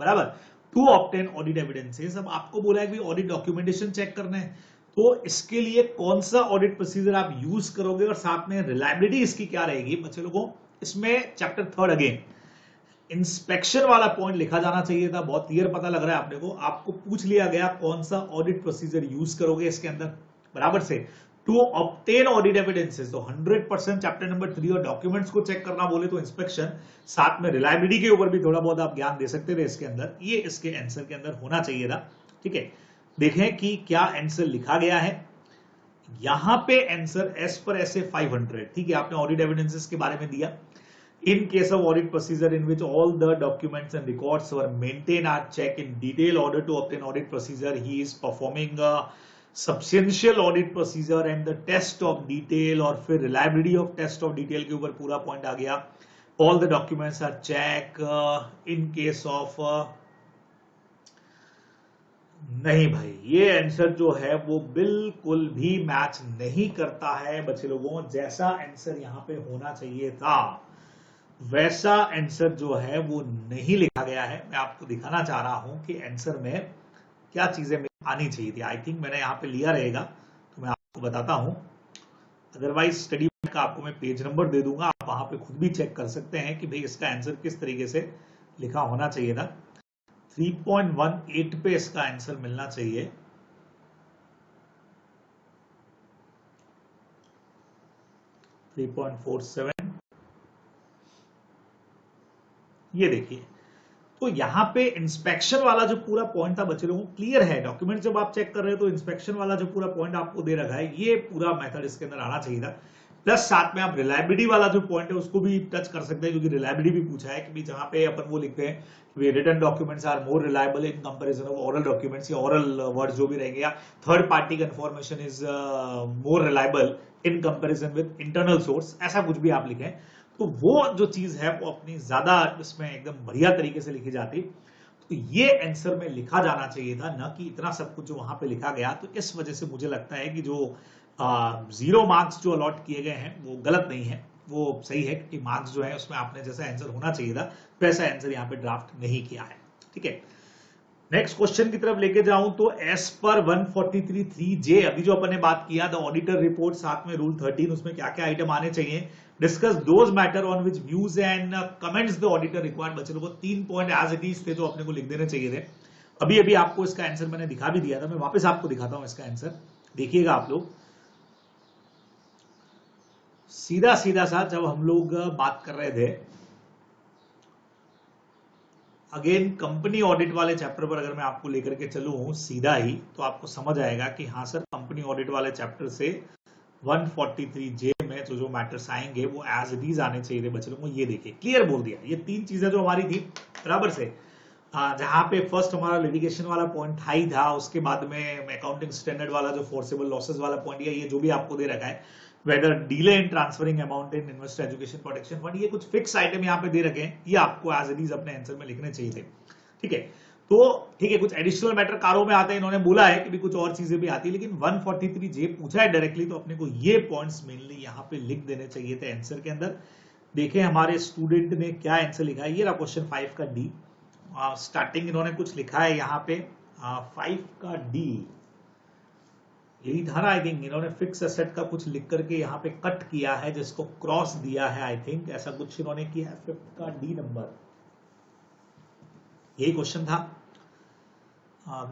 बराबर, to obtain audit evidences। अब आपको बोला है कि audit documentation check करना है, तो इसके लिए कौन सा ऑडिट प्रोसीजर आप यूज करोगे और साथ में रिलायबिलिटी इसकी क्या रहेगी बच्चे लोगों, इसमें चैप्टर थर्ड अगेन इंस्पेक्शन वाला पॉइंट लिखा जाना चाहिए था। बहुत क्लियर पता लग रहा है आपने को, आपको पूछ लिया गया कौन सा ऑडिट प्रोसीजर यूज करोगे इसके अंदर बराबर से टू ऑब्टेन ऑडिट एविडेंसेस। तो 100% चैप्टर नंबर 3 और डॉक्यूमेंट्स को चेक करना बोले तो इंस्पेक्शन, साथ में रिलायबिलिटी के ऊपर भी थोड़ा बहुत आप ज्ञान दे सकते थे इसके अंदर, ये इसके आंसर के अंदर होना चाहिए था। ठीक है, देखें कि क्या आंसर लिखा गया है। यहां पे आंसर एस पर ऐसे 500, ठीक है, आपने ऑडिट एविडेंसेस के बारे में दिया। In case of audit procedure in which all the documents and records were maintained are checked in detail order to obtain audit procedure, he is performing a substantial audit procedure and the test of detail और फिर reliability of test of detail के ऊपर पूरा point आ गया। all the documents are checked in case of नहीं भाई, ये answer जो है वो बिल्कुल भी मैच नहीं करता है बच्चे लोगों। जैसा आंसर यहाँ पे होना चाहिए था वैसा आंसर जो है वो नहीं लिखा गया है। मैं आपको दिखाना चाह रहा हूं कि आंसर में क्या चीजें आनी चाहिए थी। आई थिंक मैंने यहाँ पे लिया रहेगा तो मैं आपको बताता हूं, अदरवाइज स्टडी का आपको मैं पेज नंबर दे दूंगा, आप वहां पे खुद भी चेक कर सकते हैं कि भाई इसका आंसर किस तरीके से लिखा होना चाहिए था। 3.18 पे इसका आंसर मिलना चाहिए। ये देखिए, तो यहां पे इंस्पेक्शन वाला जो पूरा पॉइंट था बच्चे लोगों क्लियर है। डॉक्यूमेंट जब आप चेक कर रहे हो तो इंस्पेक्शन वाला जो पूरा पॉइंट आपको दे रखा है, ये पूरा मेथड इसके अंदर आना चाहिए था। प्लस साथ में आप रिलायबिलिटी वाला जो पॉइंट है उसको भी टच कर सकते हैं, क्योंकि रिलायबिलिटी भी पूछा है कि जहां पे अपन वो लिखते हैं कि written documents are more reliable in comparison of oral documents, या ओरल वर्ड्स जो भी रहेंगे, या third party confirmation is more reliable in comparison with internal source, ऐसा कुछ भी आप लिखें तो वो जो चीज है वो अपनी ज्यादा इसमें एकदम बढ़िया तरीके से लिखी जाती। तो ये आंसर में लिखा जाना चाहिए था, ना कि इतना सब कुछ जो वहां पे लिखा गया। तो इस वजह से मुझे लगता है कि जो 0 मार्क्स जो अलॉट किए गए हैं वो गलत नहीं है, वो सही है, क्योंकि मार्क्स जो है उसमें आपने जैसा आंसर होना चाहिए था वैसा आंसर यहाँ पे ड्राफ्ट नहीं किया है। ठीक है, नेक्स्ट क्वेश्चन की तरफ लेके जाऊं तो एस पर 143(3)J, अभी जो अपन ने बात किया द ऑडिटर रिपोर्ट, साथ में रूल 13, उसमें क्या क्या आइटम आने चाहिए। Discuss those matter on which views and comments the auditor required. बच्चे लोगों को 3 पॉइंट एज इट इज थे जो अपने को लिख देने चाहिए थे। अभी अभी आपको इसका आंसर मैंने दिखा भी दिया था, मैं वापस आपको दिखाता हूं इसका आंसर, देखिएगा आप लोग। सीधा सीधा सा जब हम लोग बात कर रहे थे अगेन कंपनी ऑडिट वाले चैप्टर पर, अगर मैं आपको लेकर के चलूं सीधा ही तो आपको समझ आएगा कि हाँ सर, कंपनी ऑडिट वाले चैप्टर से 143(J) में जो मैटर्स आएंगे वो एज इट इज आने चाहिए थे बच्चे लोगों को। ये देखिए क्लियर बोल दिया, ये 3 चीजें जो हमारी थी बराबर से, जहां पे फर्स्ट हमारा लिटिगेशन वाला पॉइंट हाई था, उसके बाद में अकाउंटिंग स्टैंडर्ड वाला जो फोर्सेबल लॉसेस वाला पॉइंट, ये जो भी आपको दे रखा है, whether delay in transferring amount in investor education protection fund, ये कुछ फिक्स आइटम यहाँ पे दे रखे हैं, ये आपको एज इट इज अपने आंसर में लिखने चाहिए थे। ठीक है, तो ठीक है, कुछ एडिशनल मैटर कारों में आते हैं, इन्होंने बोला है कि भी कुछ और चीजें भी आती है, लेकिन 143(J) पूछा है डायरेक्टली, तो अपने को ये पॉइंट्स मेनली यहाँ पे लिख देने चाहिए थे आंसर के अंदर। देखें हमारे स्टूडेंट ने क्या आंसर लिखा है, ये रहा क्वेश्चन 5 का डी। स्टार्टिंग इन्होंने कुछ लिखा है यहाँ पे 5 का डी, यही था ना, आई थिंक इन्होंने फिक्स एसेट का कुछ लिख करके यहाँ पे कट किया है, जिसको क्रॉस दिया है, आई थिंक ऐसा कुछ इन्होंने किया है। 5 का डी नंबर, यही क्वेश्चन था।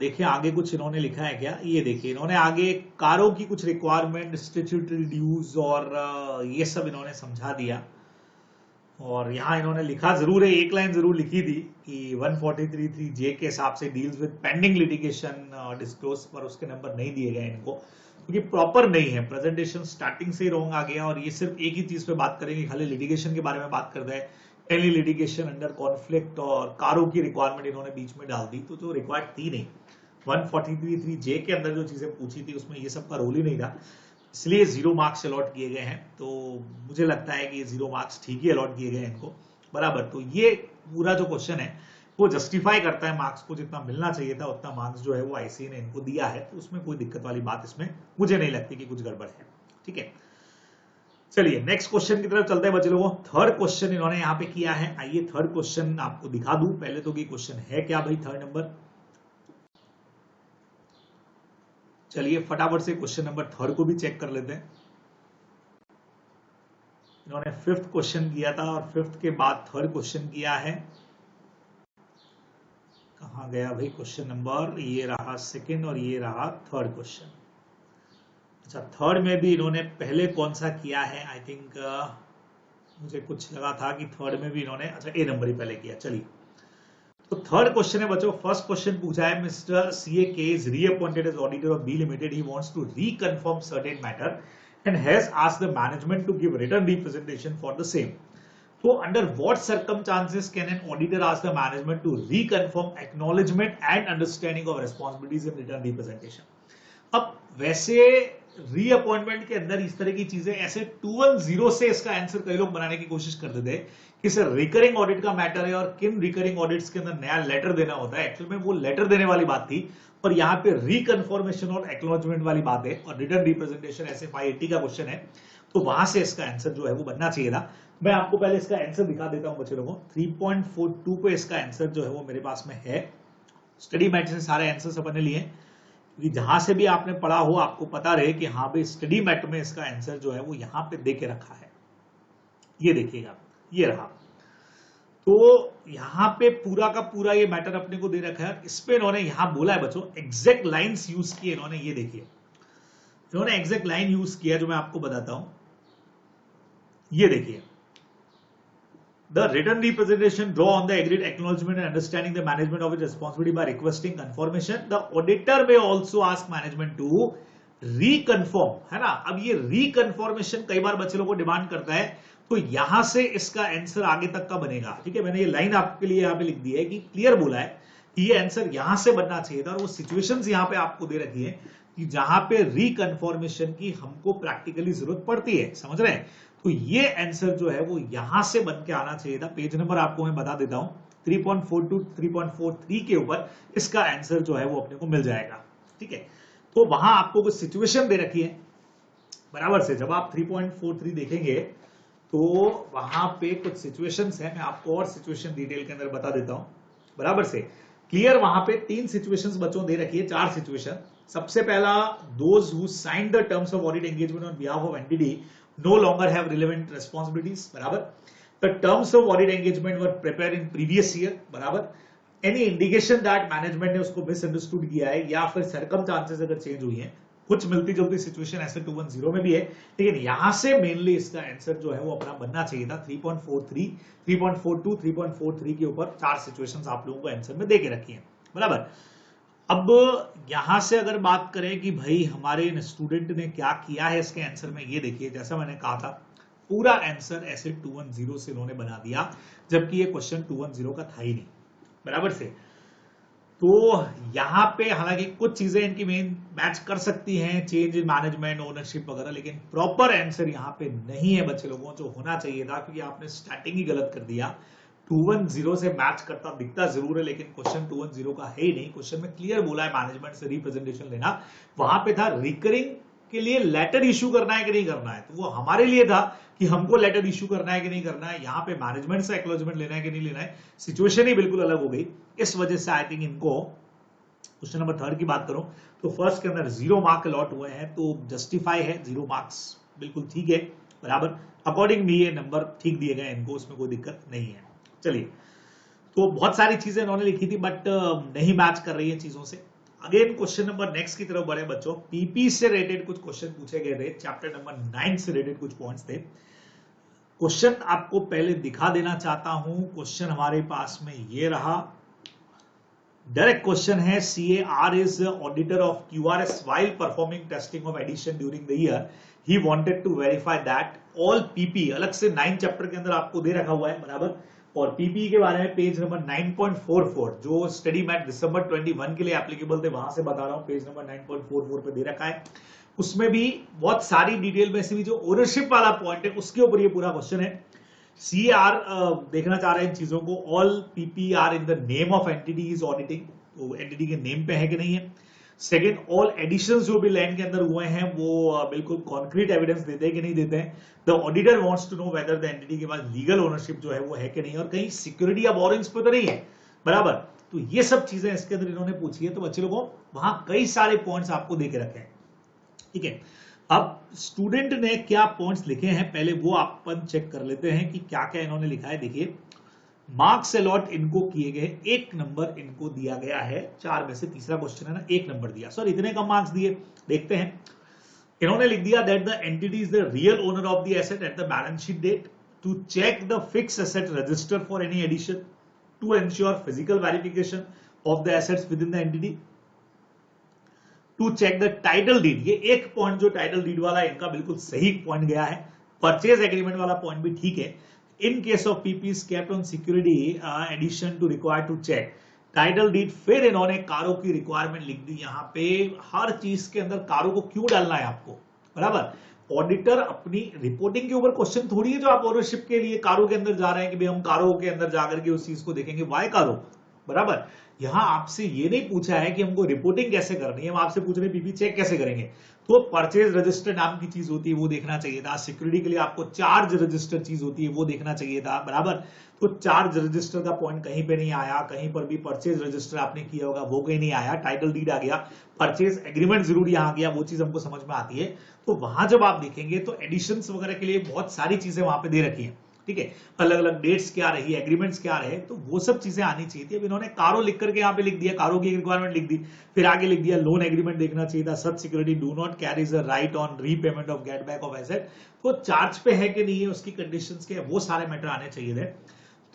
देखिए आगे कुछ इन्होंने लिखा है क्या, ये देखिए इन्होंने आगे कारों की कुछ रिक्वायरमेंट, स्टैट्यूटरी ड्यूज और ये सब इन्होंने समझा दिया। और यहाँ इन्होंने लिखा जरूर है, एक लाइन जरूर लिखी थी कि 143(3)J के हिसाब से deals with pending litigation disclose, पर उसके नंबर नहीं दिए गए इनको, क्योंकि प्रॉपर नहीं है प्रेजेंटेशन, स्टार्टिंग से ही रॉन्ग आ गया। और ये सिर्फ एक ही चीज पे बात करेंगे, खाली लिटिगेशन के बारे में बात करता है, एनी लिटिगेशन अंडर कॉन्फ्लिक्ट, और कारों की रिक्वायरमेंट इन्होंने बीच में डाल दी, तो जो रिक्वायर्ड थी नहीं। 143(3)J के अंदर जो चीजें पूछी थी उसमें ये सब का रोल ही नहीं था, इसलिए 0 मार्क्स अलॉट किए गए हैं। तो मुझे लगता है कि ये 0 मार्क्स ठीक ही अलॉट किए गए हैं इनको बराबर। तो ये पूरा जो क्वेश्चन है वो जस्टिफाई करता है मार्क्स को, जितना मिलना चाहिए था उतना मार्क्स जो है वो आईसीए ने इनको दिया है, तो उसमें कोई दिक्कत वाली बात इसमें मुझे नहीं लगती कि कुछ गड़बड़ है। ठीक है, चलिए नेक्स्ट क्वेश्चन की तरफ चलते हैं बच्चे लोगों। थर्ड क्वेश्चन इन्होंने यहाँ पे किया है, आइए थर्ड क्वेश्चन आपको दिखा दूं पहले तो कि क्वेश्चन है क्या भाई। थर्ड नंबर चलिए फटाफट से क्वेश्चन नंबर 3 को भी चेक कर लेते हैं। इन्होंने 5th क्वेश्चन किया था और 5th के बाद 3rd क्वेश्चन किया है। कहां गया भाई क्वेश्चन नंबर, ये रहा 2nd और ये रहा 3rd क्वेश्चन। अच्छा 3rd में भी इन्होंने पहले कौन सा किया है, आई थिंक मुझे कुछ लगा था कि 3rd में भी इन्होंने अच्छा ए नंबर ही पहले किया। चलिए तो 3rd क्वेश्चन है बच्चों। फर्स्ट क्वेश्चन पूछा है mister CA is reappointed as auditor of B limited, he wants to reconfirm certain matter and has asked the management to give written representation for the same. So under what circumstances can an auditor ask the management to reconfirm acknowledgement and understanding of responsibilities in written representation? अब वैसे reappointment के अंदर इस तरह की चीजें ऐसे 210 से इसका आंसर कई लोग बनाने की कोशिश करते थे कि सर रिकरिंग ऑडिट का मैटर है और किन रिकरिंग ऑडिट्स के अंदर नया लेटर देना होता है। एक्चुअल में वो लेटर देने वाली बात थी और यहाँ पे रिकन्फर्मेशन और एक्नॉलेजमेंट वाली बात है और रिटर्न रिप्रेजेंटेशन ऐसे 580 का क्वेश्चन है, तो वहां से इसका आंसर जो है वो बनना चाहिए था। मैं आपको पहले इसका आंसर दिखा देता हूं बच्चे लोगों। 3.42 पे इसका आंसर जो है वो मेरे पास में है। स्टडी मैट से सारे आंसर अपन ने लिए, क्योंकि जहां से भी आपने पढ़ा हो आपको पता रहे कि हाँ भाई स्टडी मैट में इसका आंसर जो है वो यहां पे दे के रखा है। ये देखिएगा, ये रहा। तो यहां पे पूरा का पूरा ये मैटर अपने को दे रखा है। इस पे इन्होंने यहां बोला है बच्चों, एग्जैक्ट लाइंस यूज किए इन्होंने। ये देखिए इन्होंने एग्जैक्ट लाइन यूज किया जो मैं आपको बताता हूं। ये देखिए, the written representation draw on the agreed acknowledgement and understanding the management of its responsibility by requesting confirmation. The auditor may also ask management to reconfirm, है ना। अब ये reconfirmation कई बार बच्चे लोगों को डिमांड करता है, तो यहां से इसका आंसर आगे तक का बनेगा। ठीक है, मैंने ये लाइन आपके लिए यहां पे लिख दी है कि क्लियर बोला है कि ये आंसर यहां से बनना चाहिए था और वो सिचुएशंस यहां पे आपको दे रखी है कि जहां पे रिकन्फर्मेशन की हमको प्रैक्टिकली जरूरत पड़ती है, समझ रहे हैं। तो ये आंसर जो है वो यहां से बन के आना चाहिए था। पेज नंबर आपको मैं बता देता हूं, 3.42 3.43 के ऊपर इसका आंसर जो है वो अपने को मिल जाएगा। ठीक है, तो वहां आपको कुछ सिचुएशन दे रखी है बराबर से। जब आप 3.43 देखेंगे तो वहां पे कुछ सिचुएशंस है, मैं आपको और सिचुएशन डिटेल के अंदर बता देता हूं बराबर से। क्लियर वहां पे 3 सिचुएशंस बच्चों दे रखी है, 4 सिचुएशन। सबसे पहला, those who signed the terms of audit engagement on behalf of entity no longer have relevant responsibilities, बराबर। The terms of audit engagement were prepared in previous year, बराबर। Any indication that management ने उसको misunderstood किया है या फिर circumstances अगर change हुई हैं, कुछ मिलती जुलती सिचुएशन ऐसे 210 में भी है, लेकिन यहां से मेनली इसका आंसर जो है वो अपना बनना चाहिए था। 3.43 3.42 3.43 के ऊपर 4 सिचुएशंस आप लोगों को आंसर में दे के रखी है बराबर। अब यहां से अगर बात करें कि भाई हमारे स्टूडेंट ने क्या किया है इसके आंसर में, ये देखिए जैसा मैंने कहा था पूरा आंसर ऐसे 210 से इन्होंने बना दिया, जबकि ये क्वेश्चन 210 का था ही नहीं बराबर से। तो यहां पे हालांकि कुछ चीजें इनकी मेन मैच कर सकती हैं, चेंज इन मैनेजमेंट, ओनरशिप वगैरह, लेकिन प्रॉपर आंसर यहां पे नहीं है बच्चे लोगों जो होना चाहिए था, क्योंकि आपने स्टार्टिंग ही गलत कर दिया। 210 से मैच करता दिखता जरूर है, लेकिन क्वेश्चन 210 का है ही नहीं। क्वेश्चन में क्लियर बोला है मैनेजमेंट से रिप्रेजेंटेशन लेना, वहां पे था रिकरिंग के लिए लेटर इश्यू करना है कि नहीं करना है, तो वो हमारे लिए था कि हमको लेटर इश्यू करना है कि नहीं करना है। यहाँ पे मैनेजमेंट से एक्नॉलेजमेंट लेना है कि नहीं लेना है, सिचुएशन ही बिल्कुल अलग हो गई। इस वजह से आई थिंक इनको क्वेश्चन नंबर 3 की बात करूं तो फर्स्ट के अंदर 0 मार्क अलॉट हुए हैं, तो जस्टिफाई है, 0 मार्क्स बिल्कुल ठीक है बराबर। अकॉर्डिंग भी ये नंबर ठीक दिए गए इनको, उसमें कोई दिक्कत नहीं है। चलिए, तो बहुत सारी चीजें इन्होंने लिखी थी बट नहीं मैच कर रही है चीजों से। अगेन क्वेश्चन नंबर नेक्स्ट की तरफ बढ़े बच्चों। पीपी से रिलेटेड कुछ क्वेश्चन पूछे गए थे, चैप्टर नंबर 9 से रिलेटेड कुछ पॉइंट्स थे। क्वेश्चन आपको पहले दिखा देना चाहता हूं। क्वेश्चन हमारे पास में ये रहा, डायरेक्ट क्वेश्चन है, CAR is auditor of QRS while performing testing of addition during the year. He wanted to verify that all PP, अलग से 9 चैप्टर के अंदर आपको दे रखा हुआ है बराबर। और पीपी के बारे में पेज नंबर 9.44 जो स्टडी मैट दिसंबर 21 के लिए एप्लीकेबल थे, वहां से बता रहा हूं, पेज नंबर 9.44 पे दे रखा है। उसमें भी बहुत सारी डिटेल में से भी जो ओनरशिप वाला पॉइंट है उसके ऊपर ये पूरा क्वेश्चन है। CAR देखना चाह रहे हैं इन चीजों को। All PP are in the name of entity is auditing, तो एंटिटी के नेम पे है कि नहीं है। सेकेंड, ऑल एडिशंस जो भी लैंड के अंदर हुए हैं वो बिल्कुल कॉन्क्रीट एविडेंस देते हैं कि नहीं देते हैं। The auditor wants to know whether the entity के पास लीगल ओनरशिप जो है वो है कि नहीं, और कहीं सिक्योरिटी या बोरिंग्स पे तो नहीं है बराबर। तो ये सब चीजें इसके अंदर इन्होंने पूछी है। तो बच्चे लोगों वहां कई सारे पॉइंट्स आपको दे के रखे हैं, ठीक है। अब स्टूडेंट ने क्या पॉइंट्स लिखे हैं पहले वो अपन चेक कर लेते हैं कि क्या क्या इन्होंने लिखा है। देखिए, मार्क्स अलॉट इनको किए गए, 1 नंबर इनको दिया गया है। 4 में से तीसरा क्वेश्चन है ना, 1 नंबर दिया, सर इतने कम मार्क्स दिए। देखते हैं, इन्होंने लिख दिया that the entity is the real owner of the asset at the balance sheet date, to check the fix asset register for any addition, to ensure physical verification of the assets within the entity, to check the title deed. ये एक point जो title deed वाला है इनका बिल्कुल सही point गया है। परचेज एग्रीमेंट वाला पॉइंट भी ठीक है। In case of PPs kept on security addition to require to check title deed, फिर इन्होंने कारों की रिक्वायरमेंट लिख दी। यहां पे हर चीज के अंदर कारों को क्यों डालना है आपको, बराबर। ऑडिटर अपनी रिपोर्टिंग के ऊपर क्वेश्चन थोड़ी है जो आप ओनरशिप के लिए कारों के अंदर जा रहे हैं कि भाई हम कारों के अंदर जाकर के उस चीज को देखेंगे, वाई कारों, बराबर। यहां आपसे ये नहीं पूछा है कि हमको रिपोर्टिंग कैसे करनी है, हम आपसे पूछ रहे हैं पीपी चेक कैसे करेंगे। तो परचेज रजिस्टर नाम की चीज होती है वो देखना चाहिए था। सिक्योरिटी के लिए आपको चार्ज रजिस्टर चीज होती है वो देखना चाहिए था, बराबर। तो चार्ज रजिस्टर का पॉइंट कहीं पे नहीं आया, कहीं पर भी परचेज रजिस्टर आपने किया होगा वो कहीं नहीं आया। टाइटल डीड आ गया, परचेज एग्रीमेंट जरूर यहां आ गया, वो चीज हमको समझ में आती है। तो वहां जब आप देखेंगे तो एडिशंस वगैरह के लिए बहुत सारी चीजें वहां पे दे रखी है, ठीक है। अलग अलग डेट्स क्या रही, एग्रीमेंट्स क्या रहे, तो वो सब चीजें आनी चाहिए थी। अब इन्होंने कारो लिख करके यहाँ पे लिख दिया, कारो की रिक्वायरमेंट लिख दी, फिर आगे लिख दिया लोन एग्रीमेंट देखना चाहिए था। Such security do not carries a right on repayment of get back of asset, तो चार्ज पे है कि नहीं है, उसकी कंडीशंस के, वो सारे मैटर आने चाहिए थे।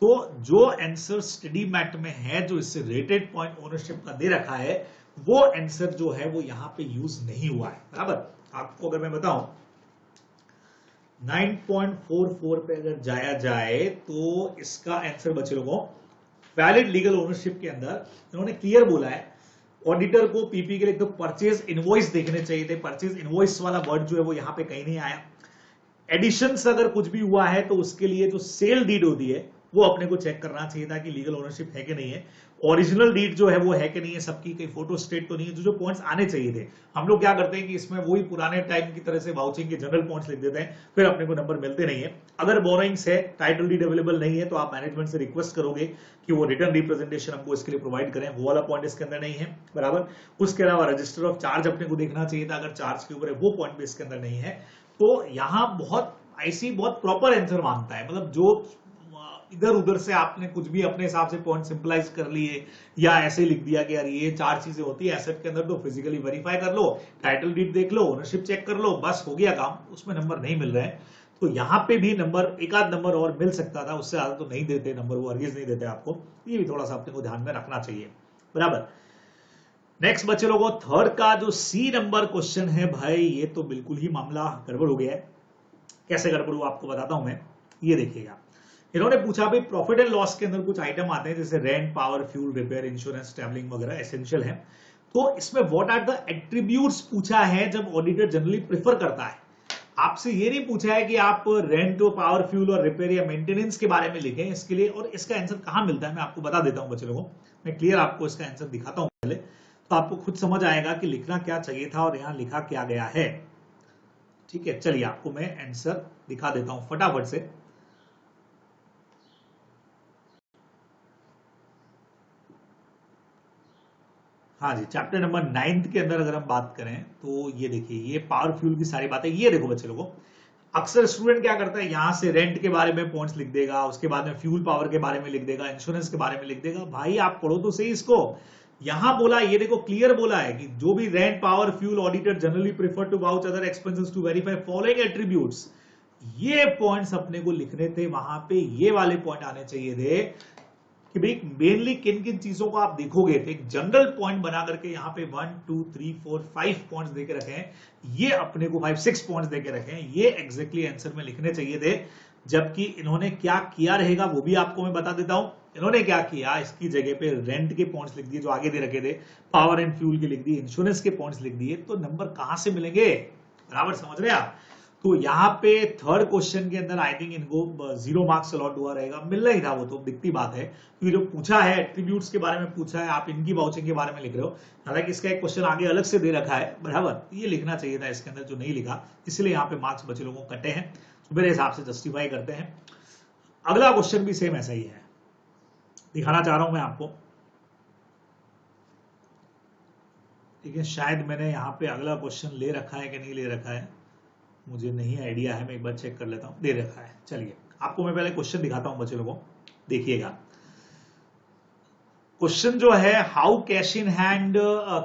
तो जो आंसर स्टडी मैट में है, जो इससे रेटेड पॉइंट ओनरशिप का दे रखा है, वो आंसर जो है वो यहां पे यूज नहीं हुआ है, बराबर। आपको अगर मैं बताऊं 9.44 पे अगर जाया जाए तो इसका आंसर बच्चे लोगों वैलिड लीगल ओनरशिप के अंदर इन्होंने क्लियर बोला है ऑडिटर को पीपी के लिए तो परचेज इनवॉइस देखने चाहिए थे। परचेज इनवॉइस वाला वर्ड जो है वो यहां पे कहीं नहीं आया। एडिशंस अगर कुछ भी हुआ है तो उसके लिए जो सेल डीड होती है वो अपने को चेक करना चाहिए था कि लीगल ओनरशिप है कि नहीं है। ओरिजिनल डीड जो है वो है कि नहीं है, सबकी कहीं फोटो स्टेट तो नहीं है, जो पॉइंट्स आने चाहिए थे। हम लोग क्या करते हैं कि इसमें वही पुराने टाइम की तरह से वाउचिंग के जनरल पॉइंट्स लिख देते हैं, फिर अपने को नंबर मिलते नहीं है। अगर बोरोइंग्स है, टाइटल डीड अवेलेबल नहीं है, तो आप मैनेजमेंट से रिक्वेस्ट करोगे कि वो रिटर्न रिप्रेजेंटेशन हमको इसके लिए प्रोवाइड करें, वो वाला पॉइंट इसके अंदर नहीं है, बराबर। उसके अलावा रजिस्टर ऑफ चार्ज अपने को देखना चाहिए था, अगर चार्ज के ऊपर है वो पॉइंट भी इसके अंदर नहीं है। तो यहां बहुत ऐसी बहुत प्रॉपर आंसर मांगता है, मतलब जो इधर उधर से आपने कुछ भी अपने हिसाब से पॉइंट सिंपलाइज कर लिए या ऐसे लिख दिया कि यार ये 4 चीजें होती है एसेट के अंदर, तो फिजिकली वेरीफाई कर लो, टाइटल डीड देख लो, ओनरशिप चेक कर लो, बस हो गया काम, उसमें नंबर नहीं मिल रहे हैं। तो यहां पे भी नंबर एक आध नंबर और मिल सकता था, उससे ज्यादा तो नहीं देते नंबर, वो हरगिज नहीं देते आपको। ये भी थोड़ा सा अपने को ध्यान में रखना चाहिए, बराबर। नेक्स्ट बच्चे लोगों, थर्ड का जो सी नंबर क्वेश्चन है भाई, ये तो बिल्कुल ही मामला गड़बड़ हो गया है। कैसे गड़बड़ हुआ आपको बताता हूं मैं, ये देखिएगा। इन्होंने पूछा भाई प्रॉफिट एंड लॉस के अंदर कुछ आइटम आते हैं जैसे rent, power, fuel, repair, insurance, travelling वगैरह एसेंशियल है। तो इसमें व्हाट आर द एट्रीब्यूट्स पूछा है जब ऑडिटर जनरली प्रेफर करता है। आपसे ये नहीं पूछा है कि आप रेंट, पावर, फ्यूल और रिपेयर या मेंटेनेंस के बारे में लिखें इसके लिए। और इसका आंसर कहां मिलता है मैं आपको बता देता हूं बच्चे लोगों, मैं क्लियर आपको इसका आंसर दिखाता हूं पहले, तो आपको खुद समझ आएगा कि लिखना क्या चाहिए था और यहां लिखा क्या गया है, ठीक है। चलिए आपको मैं आंसर दिखा देता हूं फटाफट से। हाँ जी, चैप्टर नंबर 9 के अंदर अगर हम बात करें तो ये देखिए, ये पावर फ्यूल की सारी बातें, ये देखो बच्चे लोगों, अक्सर स्टूडेंट क्या करता है यहां से रेंट के बारे में पॉइंट्स लिख देगा, उसके बाद में फ्यूल पावर के बारे में लिख देगा, इंश्योरेंस के बारे में लिख देगा। भाई आप पढ़ो तो सही इसको। यहां बोला, ये देखो क्लियर बोला है कि जो भी rent, power, fuel auditor generally prefer to vouch other expenses to verify following attributes, ये पॉइंट्स अपने को लिखने थे वहां पे, ये वाले पॉइंट आने चाहिए थे कि भाई मेनली किन किन चीजों को आप देखोगे। तो एक जनरल पॉइंट बना करके यहाँ पे 1 2 3 4 5 पॉइंट्स देके रखे हैं, ये अपने को 5 6 पॉइंट्स देके रखे हैं, ये एग्जैक्टली आंसर में लिखने चाहिए थे। जबकि इन्होंने क्या किया रहेगा वो भी आपको मैं बता देता हूं। इन्होंने क्या किया, इसकी जगह पे रेंट के पॉइंट्स लिख दिए जो आगे दे रखे थे, पावर एंड फ्यूल के लिख दिए, इंश्योरेंस के पॉइंट्स लिख दिए, तो नंबर कहां से मिलेंगे, बराबर समझ रहे आप। तो यहाँ पे थर्ड क्वेश्चन के अंदर आई थिंक इनको 0 मार्क्स अलॉट हुआ रहेगा, मिलना ही था वो तो दिखती बात है, क्योंकि जो पूछा है एट्रीब्यूट्स के बारे में पूछा है, आप इनकी वाउचिंग के बारे में लिख रहे हो। हालांकि इसका एक क्वेश्चन आगे अलग से दे रखा है, बराबर, ये लिखना चाहिए था इसके अंदर जो नहीं लिखा, इसलिए यहाँ पे मार्क्स बच्चे लोगों को कटे हैं, तो मेरे हिसाब से जस्टिफाई करते हैं। अगला क्वेश्चन भी सेम ऐसा ही है, दिखाना चाह रहा हूं मैं आपको। लेकिन शायद मैंने यहाँ पे अगला क्वेश्चन ले रखा है कि नहीं ले रखा है, मुझे नहीं आइडिया है, मैं एक बार चेक कर लेता हूँ। दे रखा है। चलिए आपको मैं पहले क्वेश्चन दिखाता हूँ बच्चे लोगों, देखिएगा। क्वेश्चन जो है, how cash in hand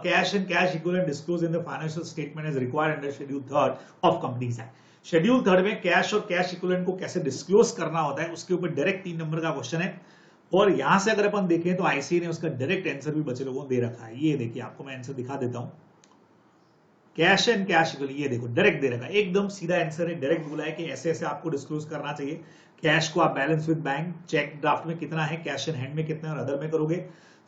cash and cash equivalent disclose in the financial statement is required under schedule 3 of companies act. Schedule 3 में कैश और कैश इक्विवेलेंट को कैसे डिस्क्लोज करना होता है, उसके ऊपर डायरेक्ट 3 नंबर का क्वेश्चन है। और यहां से अगर अपन देखें तो आईसीए ने उसका डायरेक्ट आंसर भी बच्चे लोगों को दे रखा है। ये देखिए, आपको मैं आंसर दिखा देता हूं। कैश एंड कैश इक्विवेलेंट, ये देखो डायरेक्ट दे रखा है, एकदम सीधा आंसर है। डायरेक्ट बोला है कि ऐसे ऐसे आपको डिस्क्लोज करना चाहिए। कैश को आप balance with bank, cheque draft में कितना है, कैश इन हैंड में कितना है और अदर में करोगे।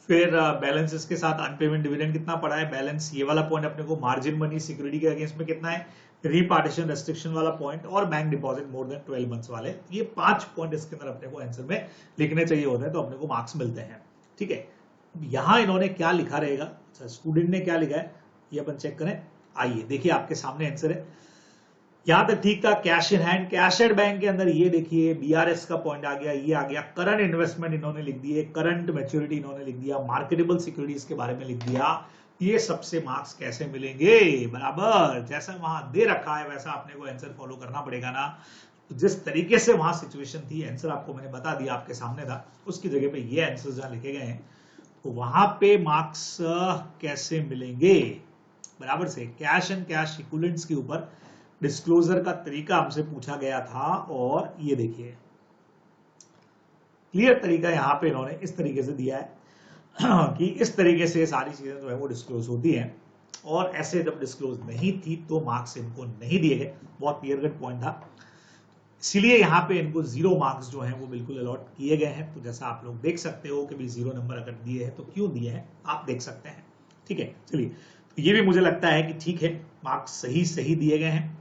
फिर बैलेंसेस के साथ अनपेमेंट डिविडेंड कितना पड़ा है, बैलेंस, ये वाला पॉइंट अपने को, मार्जिन मनी सिक्योरिटी के अगेंस्ट में कितना है, रिपार्टीशन रेस्ट्रिक्शन वाला पॉइंट और bank deposit more than 12 months वाले। ये 5 पॉइंट इसके अंदर अपने को आंसर में लिखने चाहिए होते हैं, तो अपने को मार्क्स मिलते हैं। ठीक है, यहां इन्होंने क्या लिखा रहेगा, स्टूडेंट ने क्या लिखा है, ये अपन चेक करें। आइए देखिए, आपके सामने आंसर है। यहां तक ठीक था। Cash in hand, cash at bank के अंदर ये देखिए बीआरएस का पॉइंट आ गया, ये आ गया। करंट इन्वेस्टमेंट इन्होंने लिख दिए, करंट मैच्योरिटी इन्होंने लिख दिया, मार्केटेबल सिक्योरिटीज के बारे में लिख दिया। ये सबसे मार्क्स कैसे मिलेंगे, बराबर जैसा वहां दे रखा है वैसा अपने को आंसर फॉलो करना पड़ेगा ना। जिस तरीके से वहां सिचुएशन थी, आंसर आपको मैंने बता दिया, आपके सामने था, उसकी जगह पे ये आंसर जहां लिखे गए हैं, तो वहां पे मार्क्स कैसे मिलेंगे, बराबर से। कैश एंड कैश इक्विवेलेंट्स के ऊपर डिस्क्लोजर का तरीका हमसे पूछा गया था, और ये देखिए क्लियर तरीका यहां पे इन्होंने इस तरीके से दिया है कि इस तरीके से सारी चीजें जो है वो डिस्क्लोज होती हैं, और ऐसे जब डिस्क्लोज नहीं थी तो मार्क्स इनको नहीं दिए गए। बहुत क्लियर कट पॉइंट था, इसीलिए यहाँ पे इनको 0 मार्क्स जो हैं वो बिल्कुल अलॉट किए गए हैं। तो जैसा आप लोग देख सकते हो कि भी 0 नंबर अगर दिए हैं तो क्यों दिए हैं, आप देख सकते हैं। ठीक है, चलिए, तो ये भी मुझे लगता है कि ठीक है, मार्क्स सही दिए गए हैं।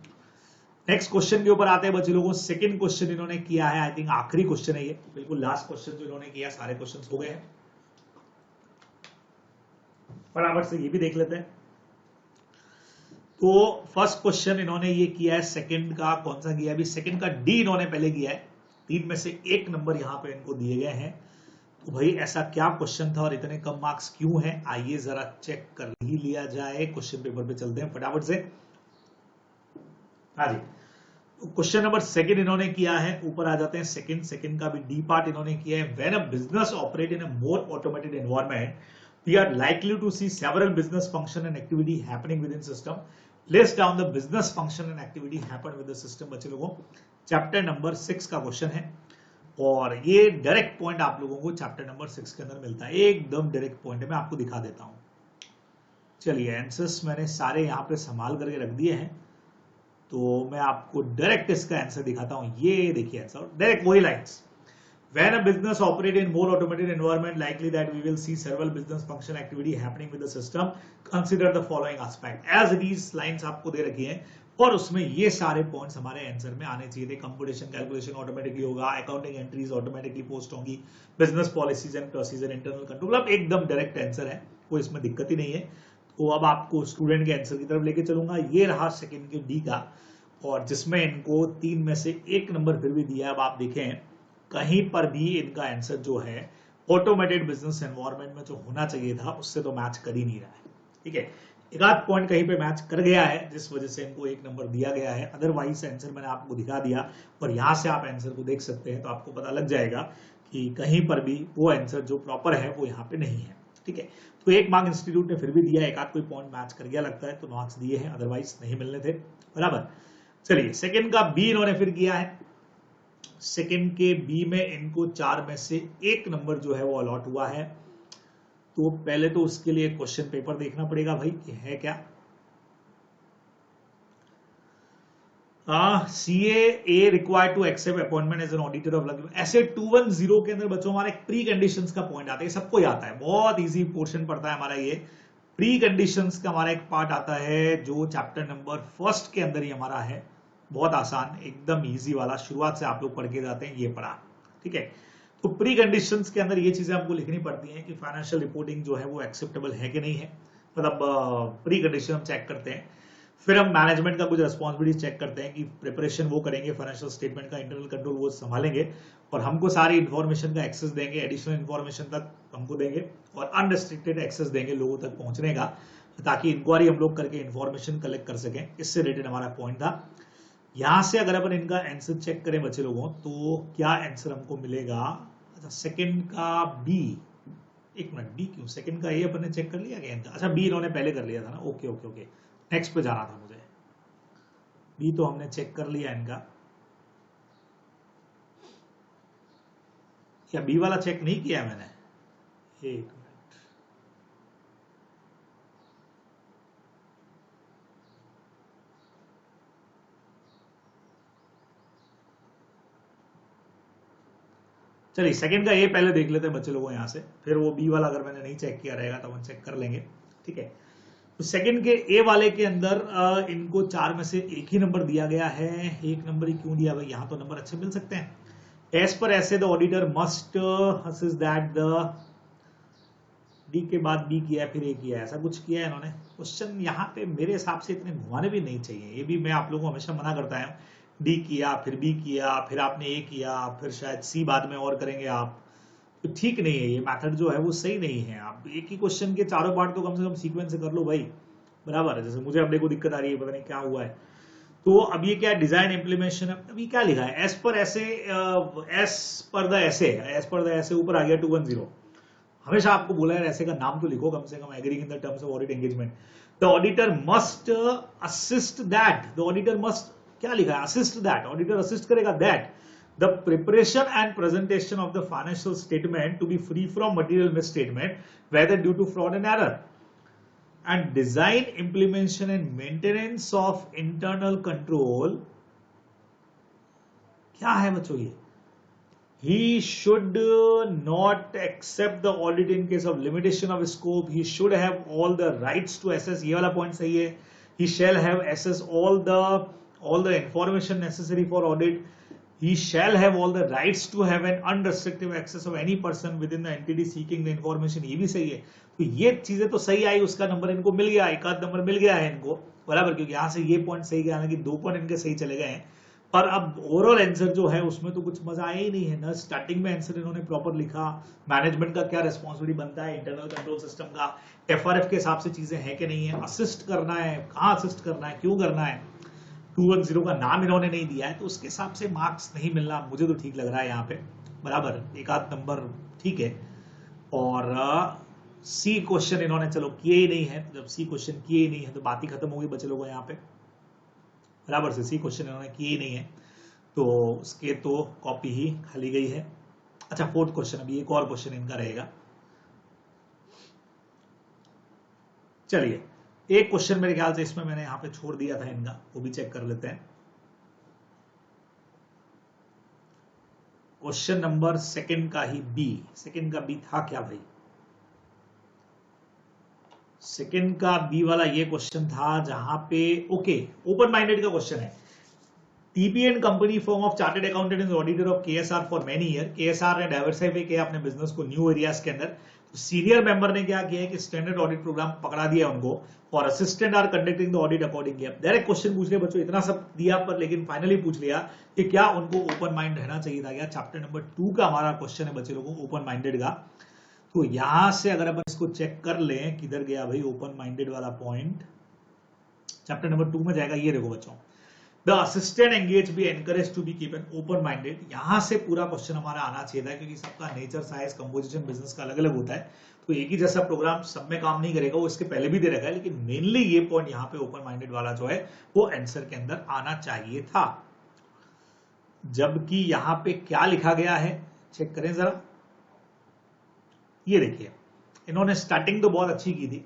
नेक्स्ट क्वेश्चन के ऊपर आते हैं बच्चे लोगों। सेकंड क्वेश्चन इन्होंने किया है, आई थिंक आखिरी क्वेश्चन है ये, बिल्कुल लास्ट क्वेश्चन जो इन्होंने किया, सारे क्वेश्चंस हो गए हैं। फटाफट से ये भी देख लेते हैं। तो फर्स्ट क्वेश्चन इन्होंने ये किया है, सेकंड का कौन सा किया है, अभी सेकंड का डी इन्होंने पहले किया है। 3 में से 1 नंबर यहां पे इनको दिए गए हैं। तो भाई ऐसा क्या क्वेश्चन था और इतने कम मार्क्स क्यों हैं, आइए जरा चेक कर ही लिया जाए। क्वेश्चन पेपर पे चलते हैं फटाफट से। हाँ जी, क्वेश्चन नंबर 2 इन्होंने किया है, ऊपर आ जाते हैं। सेकंड का भी डी पार्ट इन्होंने किया है। When a business operate in a more automated environment, we are likely to see several business function and activity happening within system. List down the business function and activity happen with the system. बच्चे लोगों, chapter number 6 का question है, और ये direct point आप लोगों को chapter number 6 के अंदर मिलता है, एकदम डायरेक्ट पॉइंट है। मैं आपको दिखा देता हूं। चलिए, आंसर्स मैंने सारे यहां पे संभाल करके रख दिए हैं, तो मैं आपको डायरेक्ट इसका आंसर दिखाता हूं। ये देखिए आंसर, डायरेक्ट वही lines. When a business operate in more automated environment, likely that we will see several business function activity happening with the system. Consider the following aspect. As these lines आपको दे रखी हैं, और उसमें ये सारे points हमारे answer में आने चाहिए थे। कंप्यूटेशन कैलकुलेशन ऑटोमेटिकली होगा, अकाउंटिंग एंट्रीज ऑटोमेटिकली पोस्ट होंगी, business policies and procedure, internal control, अब एकदम डायरेक्ट आंसर है, कोई इसमें दिक्कत ही नहीं है। तो अब आपको स्टूडेंट के आंसर की तरफ लेके चलूंगा। ये रहा सेकंड के डी का, और जिसमें इनको 3 में से 1 नंबर फिर भी दिया। अब आप देखें, कहीं पर भी इनका आंसर जो है ऑटोमेटेड बिजनेस एनवायरनमेंट में जो होना चाहिए था उससे तो मैच कर ही नहीं रहा है। ठीक है, एक आध पॉइंट कहीं पे मैच कर गया है, जिस वजह से इनको 1 नंबर दिया गया है। अदरवाइज आंसर मैंने आपको दिखा दिया, और यहां से आप आंसर को देख सकते हैं, तो आपको पता लग जाएगा कि कहीं पर भी वो आंसर जो प्रॉपर है वो यहाँ पे नहीं है। ठीक है, तो 1 मार्क इंस्टीट्यूट ने फिर भी दिया, एक आध कोई पॉइंट मैच कर गया लगता है तो मार्क्स दिए हैं, अदरवाइज नहीं मिलने थे, बराबर। चलिए, सेकंड का बी इन्होंने फिर किया है। सेकंड के बी में इनको 4 में से 1 नंबर जो है वो अलॉट हुआ है। तो पहले तो उसके लिए क्वेश्चन पेपर देखना पड़ेगा भाई कि है क्या। CA required to accept appointment as an auditor of luxury. ऐसे 210 के अंदर बच्चों हमारे प्री कंडीशंस का पॉइंट आता है, सबको ही आता है, बहुत इजी पोर्शन पड़ता है हमारा ये। प्री कंडीशंस का हमारा एक पार्ट आता है जो चैप्टर नंबर 1 के अंदर ही हमारा है, बहुत आसान, एकदम इजी वाला, शुरुआत से आप लोग पढ़ के जाते हैं, ये पढ़ा। ठीक है, तो प्री कंडीशंस के अंदर ये चीजें आपको लिखनी पड़ती हैं कि फाइनेंशियल रिपोर्टिंग जो है वो एक्सेप्टेबल है कि नहीं है, मतलब प्री कंडीशन हम चेक करते हैं। फिर हम मैनेजमेंट का कुछ रिस्पॉन्सिबिलिटी चेक करते हैं कि प्रिपरेशन वो करेंगे, फाइनेंशियल स्टेटमेंट का इंटरनल कंट्रोल वो संभालेंगे, और हमको सारी इंफॉर्मेशन का एक्सेस देंगे, एडिशनल इंफॉर्मेशन तक हमको देंगे, और अनरिस्ट्रिक्टेड एक्सेस देंगे लोगों तक पहुंचने का। ताकि इंक्वायरी हम लोग करके इंफॉर्मेशन कलेक्ट कर सकें। इससे रिलेटेड हमारा पॉइंट था। यहां से अगर अपन इनका आंसर चेक करें बच्चे लोगों, तो क्या आंसर हमको मिलेगा? अच्छा, सेकंड का बी, एक मिनट, बी क्यों? सेकंड का ए अपन ने चेक कर लिया क्या इनका? अच्छा, बी इन्होंने पहले कर लिया था ना। ओके ओके ओके, नेक्स्ट पे जाना था मुझे। बी तो हमने चेक कर लिया इनका, या बी वाला चेक नहीं किया मैंने? एक मिनट, चलिए सेकंड का ए पहले देख लेते हैं बच्चे लोगों यहां से, फिर वो बी वाला अगर मैंने नहीं चेक किया रहेगा तो हम चेक कर लेंगे। ठीक है, तो सेकंड के ए वाले के अंदर इनको 4 में से एक ही नंबर दिया गया है। एक नंबर ही क्यों दिया भाई? यहां तो नंबर अच्छे मिल सकते हैं। एज पर ऐसे the auditor must assist that the, D के बाद बी किया है फिर ए किया है, ऐसा कुछ किया है इन्होंने। क्वेश्चन यहाँ पे मेरे हिसाब से इतने घुमाने भी नहीं चाहिए। ये भी मैं आप लोगों को हमेशा मना करता हूँ, डी किया फिर बी किया फिर आपने ए किया फिर शायद सी बाद में और करेंगे आप, तो ठीक नहीं है ये मेथड जो है वो सही नहीं है। आप एक ही क्वेश्चन के चारों पार्ट तो कम से कम सीक्वेंस से कर लो भाई, बराबर है। जैसे मुझे अब देखो दिक्कत आ रही है, पता नहीं क्या हुआ है। तो अब ये क्या डिजाइन इंप्लीमेंटेशन है, अभी क्या लिखा है? एज पर ऐसे, एज पर द ऐसे, एज पर द ऐसे ऊपर आ गया 210। हमेशा आपको बोला है ऐसे का नाम तो लिखो कम से कम, agreeing in the terms of audit engagement. The auditor must assist that, the auditor must, क्या लिखा है? असिस्ट दैट, ऑडिटर असिस्ट करेगा that the preparation and presentation of the financial statement to be free from material misstatement whether due to fraud and error, and design implementation and maintenance of internal control। क्या है बच्चों ये? He should not accept the audit in case of limitation of scope। He should have all the rights to assess, ये वाला point सही है। He shall have access all the information necessary for audit। He shall have all the rights to have an unrestricted access of any person within the entity seeking the information, ये भी सही है। तो ये चीजें तो सही आई, उसका नंबर इनको मिल गया, एक आध नंबर मिल गया है इनको, बराबर, क्योंकि यहां से ये पॉइंट सही गया, हालांकि 2 पॉइंट इनके सही चले गए हैं। पर अब ओवरऑल आंसर जो है उसमें तो कुछ मजा आया ही नहीं है ना। स्टार्टिंग में आंसर इन्होंने प्रॉपर लिखा, मैनेजमेंट का क्या रिस्पॉन्सिबिलिटी बनता है, इंटरनल कंट्रोल सिस्टम का, एफआरएफ के हिसाब से चीजें हैं कि नहीं है, असिस्ट करना है, कहाँ असिस्ट करना है, क्यों करना है, 210 का नाम इन्होंने नहीं दिया है, तो उसके हिसाब से मार्क्स नहीं मिलना मुझे तो ठीक लग रहा है यहाँ पे, बराबर, एक आध नंबर ठीक है। और सी क्वेश्चन इन्होंने चलो किए ही नहीं है, जब सी क्वेश्चन किए ही नहीं है तो बात ही खत्म होगी बच्चे लोगों यहाँ पे, बराबर से। सी क्वेश्चन इन्होंने किए ही नहीं है तो उसके तो कॉपी ही खाली गई है। अच्छा, फोर्थ क्वेश्चन, अभी एक और क्वेश्चन इनका रहेगा। चलिए, एक क्वेश्चन मेरे ख्याल से इसमें मैंने यहां पे छोड़ दिया था इनका, वो भी चेक कर लेते हैं। क्वेश्चन नंबर सेकंड का ही बी, सेकंड का बी था क्या भाई? सेकंड का बी वाला ये क्वेश्चन था जहां पे, ओके, ओपन माइंडेड का क्वेश्चन है। TPN company form of chartered accountant is auditor of KSR for many year. KSR ने डाइवर्सिफाई किया अपने बिजनेस को न्यू एरियाज के अंदर। तो सीनियर मेंबर ने क्या किया है कि स्टैंडर्ड ऑडिट प्रोग्राम पकड़ा दिया उनको, और assistant are conducting the audit accordingly. Direct question पूछ रहे बच्चों, इतना सब दिया पर लेकिन फाइनली पूछ लिया कि क्या उनको ओपन माइंड रहना चाहिए था क्या। चैप्टर नंबर 2 का हमारा क्वेश्चन है बच्चे लोगों, ओपन माइंडेड का। तो यहां से अगर अपन इसको चेक कर लें, किधर गया भाई ओपन माइंडेड वाला पॉइंट, चैप्टर नंबर 2 में जाएगा। ये देखो बच्चों, the assistant engage be encourage to be keep an open minded. यहां से पूरा क्वेश्चन हमारा आना चाहिए था, क्योंकि सबका नेचर, साइज, कंपोजिशन बिजनेस का अलग अलग होता है, तो एक ही जैसा प्रोग्राम सब में काम नहीं करेगा। वो इसके पहले भी दे रखा है, लेकिन मेनली ये पॉइंट यहाँ पे ओपन माइंडेड वाला जो है वो आंसर के अंदर आना चाहिए था। जबकि यहां पे क्या लिखा गया है, चेक करें जरा। ये देखिए, इन्होंने स्टार्टिंग तो बहुत अच्छी की थी,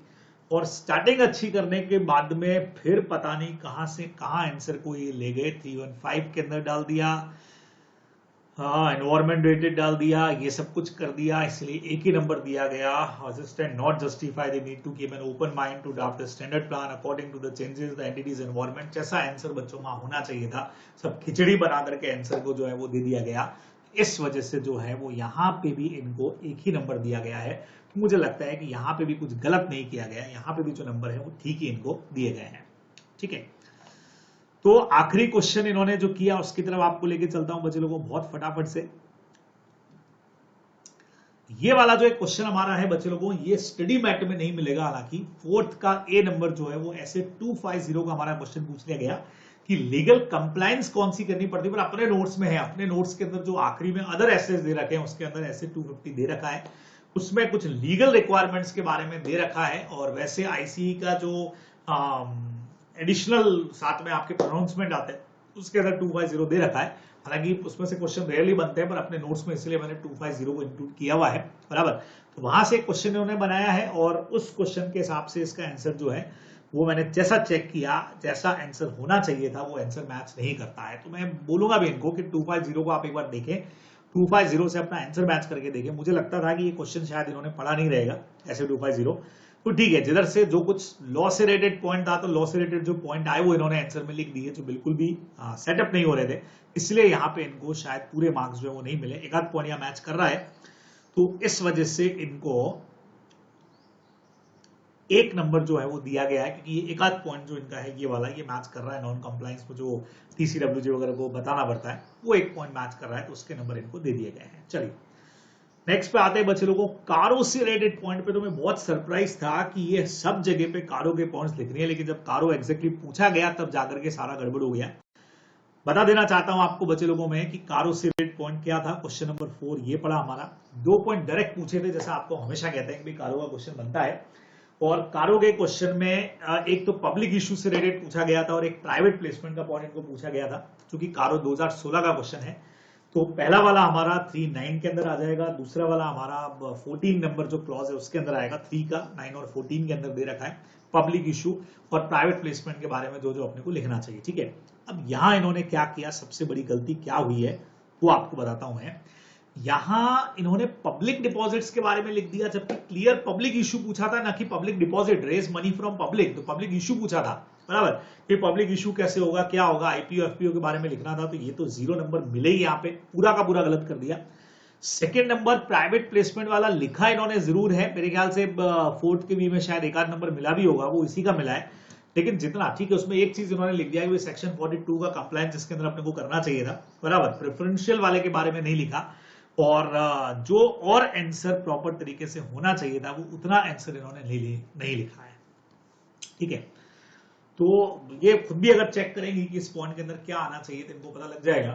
और स्टार्टिंग अच्छी करने के बाद में फिर पता नहीं कहां से कहां आंसर को ये ले गए। 315 के अंदर डाल दिया, हाँ, एनवायरमेंट रेटेड डाल दिया, ये सब कुछ कर दिया, इसलिए एक ही नंबर दिया गया। Assistant not justify the need to keep an open mind to draft a standard plan according to the changes the entities environment. जैसा आंसर बच्चों वहां होना चाहिए था, सब खिचड़ी बना करके आंसर को जो है वो दे दिया गया। इस वजह से जो है वो यहाँ पे भी इनको एक ही नंबर दिया गया है। तो मुझे लगता है कि यहाँ पे भी कुछ गलत नहीं किया गया है, यहाँ पे भी जो नंबर है वो ठीक ही इनको दिए गए हैं। ठीक है, तो आखिरी क्वेश्चन इन्होंने जो किया उसकी तरफ आपको लेके चलता हूं बच्चे लोगों, बहुत फटाफट से। ये वाला जो एक क्वेश्चन हमारा है बच्चे लोगों, ये स्टडी मैट में नहीं मिलेगा। हालांकि फोर्थ का ए नंबर जो है वो ऐसे 250 का हमारा क्वेश्चन पूछ लिया गया कि लीगल कंप्लायंस कौन सी करनी पड़ती है, पर अपने नोट्स में है। अपने नोट्स के अंदर जो आखिरी में अदर एसेस दे रखे हैं उसके अंदर ऐसे 250 दे रखा है, उसमें कुछ लीगल रिक्वायरमेंट्स के बारे में दे रखा है। और वैसे आईसीई का जो एडिशनल साथ में आपके प्रोनाउंसमेंट आते हैं उसके अंदर 250 दे रखा है। हालांकि उसमें से क्वेश्चन रेयरली बनते हैं, पर अपने नोट्स में इसलिए मैंने 250 को इंक्लूड किया हुआ है, बराबर। तो वहां से क्वेश्चन इन्होंने बनाया है और उस क्वेश्चन के हिसाब से इसका आंसर जो है वो मैंने जैसा चेक किया, जैसा आंसर होना चाहिए था वो आंसर मैच नहीं करता है। तो मैं बोलूंगा भी इनको कि 250 को आप एक बार देखें, 250 से अपना आंसर मैच करके देखें। मुझे लगता था कि ये क्वेश्चन शायद इन्होंने पढ़ा नहीं रहेगा ऐसे 250, तो ठीक है, जिधर से जो कुछ लॉ से रिलेटेड पॉइंट था तो लॉ से रिलेटेड जो पॉइंट आए वो इन्होंने आंसर में लिख दिए, जो बिल्कुल भी सेटअप नहीं हो रहे थे, इसलिए यहाँ पे इनको शायद पूरे मार्क्स जो है वो नहीं मिले। एक आध पॉइंट यहाँ मैच कर रहा है, तो इस वजह से इनको एक नंबर जो है वो दिया गया है, क्योंकि ये एक आध पॉइंट जो इनका है ये वाला, ये मैच कर रहा है नॉन कंप्लायंस को, जो टीसीडब्ल्यूजी वगैरह को बताना पड़ता है, वो एक पॉइंट मैच कर रहा है, तो उसके नंबर इनको दे दिए गए हैं। चलिए नेक्स्ट पे आते हैं बच्चे लोगों, कारों से रिलेटेड पॉइंट पे। तो मैं बहुत सरप्राइज था कि ये सब जगह पे कारों के पॉइंट्स लिख रही है, लेकिन जब कारो एग्जैक्टली पूछा गया तब जाकर के सारा गड़बड़ हो गया। बता देना चाहता हूं आपको बच्चे लोगों में कि कारों से रिलेटेड पॉइंट क्या था। क्वेश्चन नंबर 4 ये पड़ा हमारा, 2 पॉइंट डायरेक्ट पूछे थे, जैसा आपको हमेशा कहते हैं कि कारों का क्वेश्चन बनता है। और कारों के क्वेश्चन में एक तो पब्लिक इश्यू से रिलेटेड पूछा गया था और एक प्राइवेट प्लेसमेंट का पॉइंट इनको पूछा गया था, क्योंकि कारो 2016 का क्वेश्चन है। तो पहला वाला हमारा 3(9) के अंदर आ जाएगा, दूसरा वाला हमारा 14 नंबर जो क्लॉज है उसके अंदर आएगा। 3 का 9 और 14 के अंदर दे रखा है पब्लिक इशू और प्राइवेट प्लेसमेंट के बारे में जो जो अपने को लिखना चाहिए, ठीक है। अब यहां इन्होंने क्या किया, सबसे बड़ी गलती क्या हुई है वो आपको बताता हूं मैं। यहां इन्होंने पब्लिक डिपॉजिट्स के बारे में लिख दिया, जबकि क्लियर पब्लिक इशू पूछा था, ना कि public deposit, raise money from public. तो पब्लिक इशू पूछा था, बराबर। कि पब्लिक इशू कैसे होगा, क्या होगा, आईपीओ एफपीओ के बारे में लिखना था, तो ये तो 0 नंबर मिले ही, यहाँ पे पूरा का पूरा गलत कर दिया। सेकेंड नंबर प्राइवेट प्लेसमेंट वाला लिखा इन्होंने जरूर है, मेरे ख्याल से फोर्थ के बी में शायद एक आध नंबर मिला भी होगा, वो इसी का मिला है। लेकिन जितना ठीक है, उसमें एक चीज इन्होंने लिख दिया कि सेक्शन 42 का कंप्लायंस जिसके अंदर अपने को करना चाहिए था, बराबर। प्रेफरेंशियल वाले के बारे में नहीं लिखा, और जो और आंसर प्रॉपर तरीके से होना चाहिए था वो उतना आंसर इन्होंने नहीं लिखा है, ठीक है। तो ये खुद भी अगर चेक करेंगी कि इस पॉइंट के अंदर क्या आना चाहिए तो इनको पता लग जाएगा।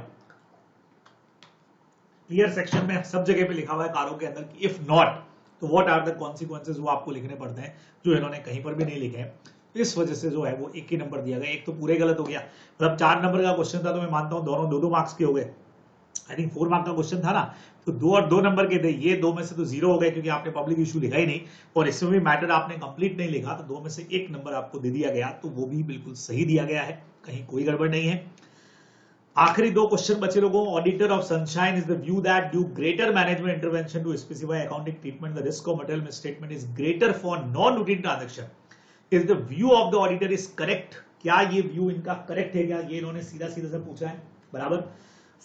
क्लियर सेक्शन में सब जगह पे लिखा हुआ है कारों के अंदर कि इफ नॉट तो व्हाट आर द कॉन्सिक्वेंसेज, वो आपको लिखने पड़ते हैं, जो इन्होंने कहीं पर भी नहीं लिखे हैं। इस वजह से जो है वो एक ही नंबर दिया गया, एक तो पूरे गलत हो गया। मतलब 4 नंबर का क्वेश्चन था, तो मैं मानता हूं दोनों 2-2 मार्क्स के हो गए। आई थिंक 4 मार्क का क्वेश्चन था ना, तो 2 और 2 नंबर के थे, ये 2 में से तो 0 हो गए, क्योंकि आपने पब्लिक इशू लिखा ही नहीं और इसमें भी मैटर आपने कंप्लीट नहीं लिखा, तो 2 में से 1 नंबर आपको दे दिया गया, तो वो भी बिल्कुल सही दिया गया है, कहीं कोई गड़बड़ नहीं है। आखिरी 2 क्वेश्चन बचे लोगों, auditor of Sunshine is the view that due greater management intervention to specify accounting treatment the risk of material misstatement is greater for non routine transaction, is the view of the auditor is correct. क्या ये view इनका correct है क्या, ये इन्होंने सीधा सीधा से पूछा है, बराबर।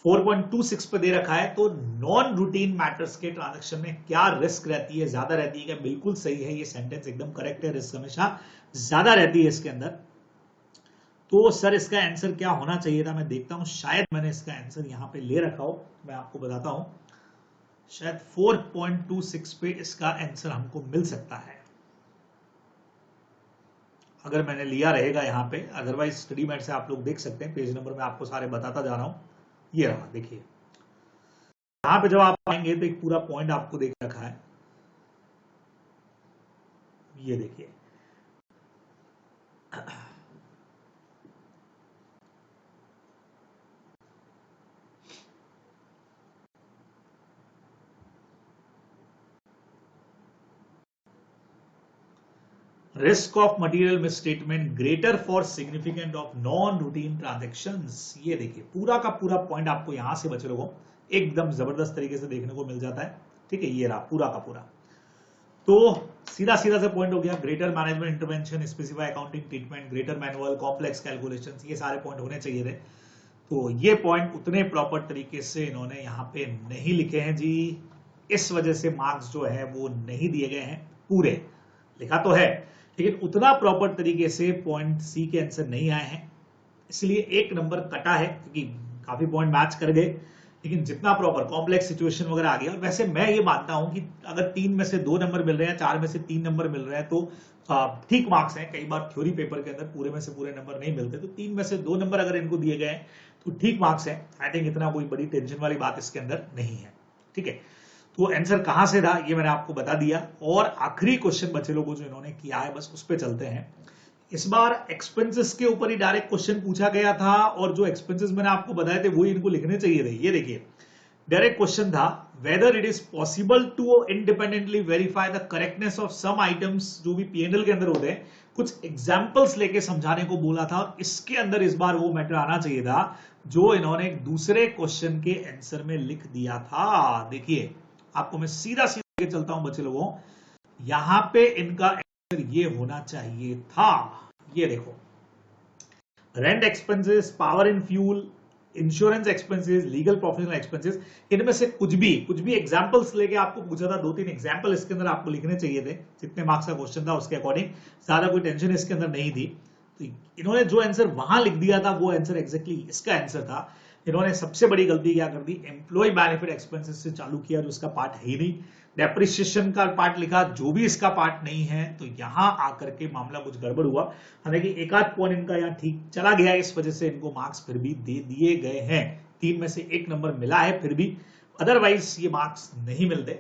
4.26 पे दे रखा है, तो नॉन रूटीन मैटर्स के ट्रांजैक्शन में क्या रिस्क रहती है, ज्यादा रहती है क्या, बिल्कुल सही है, ये सेंटेंस एकदम करेक्ट है, रिस्क हमेशा ज्यादा रहती है इसके अंदर। तो सर इसका आंसर क्या होना चाहिए था, मैं देखता हूं, शायद मैंने इसका आंसर यहां पे ले रखा हो, मैं आपको बताता हूं। शायद 4.26 पे इसका आंसर हमको मिल सकता है, अगर मैंने लिया रहेगा यहां पे, अदरवाइज स्टडी मैट से आप लोग देख सकते हैं, पेज नंबर में आपको सारे बताता जा रहा हूं। ये रहा, देखिए यहां पे जब आप आएंगे तो एक पूरा पॉइंट आपको देख रखा है, ये देखिए risk of material misstatement greater for significant of non routine transactions. ये देखिए पूरा का पूरा पॉइंट आपको यहां से बच्चे लोगों एकदम जबरदस्त तरीके से देखने को मिल जाता है, ठीक है। ये रहा पूरा का पूरा, तो सीधा सीधा से पॉइंट हो गया, greater management intervention, specify accounting treatment, greater manual, complex calculations, ये सारे पॉइंट होने चाहिए थे। तो ये पॉइंट उतने प्रॉपर तरीके से इन्होंने यहाँ पे नहीं लिखे हैं जी, इस वजह से मार्क्स जो है वो नहीं दिए गए हैं। पूरे लिखा तो है लेकिन उतना प्रॉपर तरीके से पॉइंट सी के आंसर नहीं आए हैं, इसलिए 1 नंबर कटा है, क्योंकि काफी पॉइंट मैच कर गए। लेकिन जितना प्रॉपर कॉम्प्लेक्स सिचुएशन वगैरह आ गया, और वैसे मैं ये मानता हूं कि अगर 3 में से 2 नंबर मिल रहे हैं, 4 में से 3 नंबर मिल रहे हैं तो ठीक मार्क्स हैं। कई बार थ्योरी पेपर के अंदर पूरे में से पूरे नंबर नहीं मिलते, तो 3 में से 2 नंबर अगर इनको दिए गए हैं तो ठीक मार्क्स हैं। आई थिंक इतना कोई बड़ी टेंशन वाली बात इसके अंदर नहीं है। ठीक है, तो आंसर कहां से था ये मैंने आपको बता दिया। और आखिरी क्वेश्चन बचे लोगों जो इन्होंने किया है, बस उस पर चलते हैं। इस बार एक्सपेंसेस के ऊपर ही डायरेक्ट क्वेश्चन पूछा गया था, और जो एक्सपेंसेस मैंने आपको बताए थे वही इनको लिखने चाहिए थे। ये देखिए डायरेक्ट क्वेश्चन था, whether it is possible to independently verify the correctness of some items, जो भी पीएनएल के अंदर होते हैं, कुछ एग्जांपल्स लेके समझाने को बोला था। और इसके अंदर इस बार वो मैटर आना चाहिए था जो इन्होंने दूसरे क्वेश्चन के आंसर में लिख दिया था। देखिए आपको मैं सीधा सीधा लेके चलता हूं बच्चे लोगों, यहां पे इनका आंसर ये होना चाहिए था। ये देखो, rent expenses, power and fuel, insurance expenses, legal professional expenses, इनमें से कुछ भी एग्जांपल्स लेके आपको पूछा था। 2-3 एग्जांपल इसके अंदर आपको लिखने चाहिए थे, जितने मार्क्स का क्वेश्चन था उसके अकॉर्डिंग। ज्यादा कोई टेंशन इसके अंदर नहीं थी। तो इन्होंने जो आंसर वहां लिख दिया था वो आंसर एग्जैक्टली इसका आंसर था। इन्होंने सबसे बड़ी गलती क्या कर दी, एम्प्लॉय बेनिफिट एक्सपेंसेस से चालू किया जो इसका पार्ट है ही नहीं। डेप्रिसिएशन का पार्ट लिखा जो भी इसका पार्ट नहीं है। तो यहां आकर के मामला कुछ गड़बड़ हुआ। हालांकि एक आध पॉइंट इनका यहाँ ठीक चला गया, इस वजह से इनको मार्क्स फिर भी दे दिए गए हैं। 3 में से 1 नंबर मिला है फिर भी, अदरवाइज ये मार्क्स नहीं मिलते।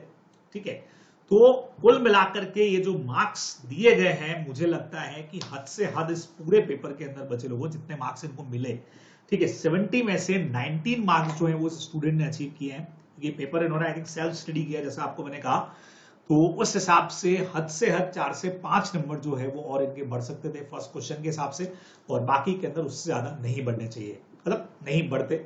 ठीक है, तो कुल मिलाकर के ये जो मार्क्स दिए गए हैं, मुझे लगता है कि हद से हद इस पूरे पेपर के अंदर बचे लोगों जितने मार्क्स इनको मिले, ठीक है, 70 में से 19 मार्क्स जो है वो स्टूडेंट ने अचीव किए हैं। ये पेपर इन्होंने आई थिंक सेल्फ स्टडी किया, जैसा आपको मैंने कहा। तो उस हिसाब से हद 4 से 5 नंबर जो है वो और इनके बढ़ सकते थे फर्स्ट क्वेश्चन के हिसाब से, और बाकी के अंदर उससे ज्यादा नहीं बढ़ने चाहिए, मतलब नहीं बढ़ते।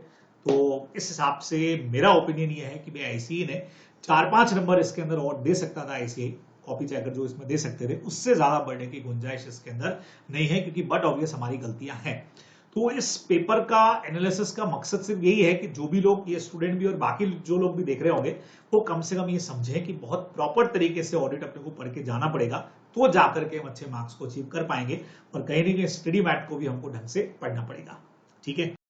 तो इस हिसाब से मेरा ओपिनियन ये है कि भाई आईसीए ने 4-5 नंबर इसके अंदर और दे सकता था। आईसीए कॉपी चेकर जो इसमें दे सकते थे, उससे ज्यादा बढ़ने की गुंजाइश इसके अंदर नहीं है, क्योंकि बट ऑब्वियस हमारी गलतियां हैं। तो इस पेपर का एनालिसिस का मकसद सिर्फ यही है कि जो भी लोग, ये स्टूडेंट भी और बाकी जो लोग भी देख रहे होंगे, वो कम से कम ये समझें कि बहुत प्रॉपर तरीके से ऑडिट अपने को पढ़ के जाना पड़ेगा, तो जाकर के हम अच्छे मार्क्स को अचीव कर पाएंगे। और कहीं ना कहीं स्टडी मैट को भी हमको ढंग से पढ़ना पड़ेगा। ठीक है।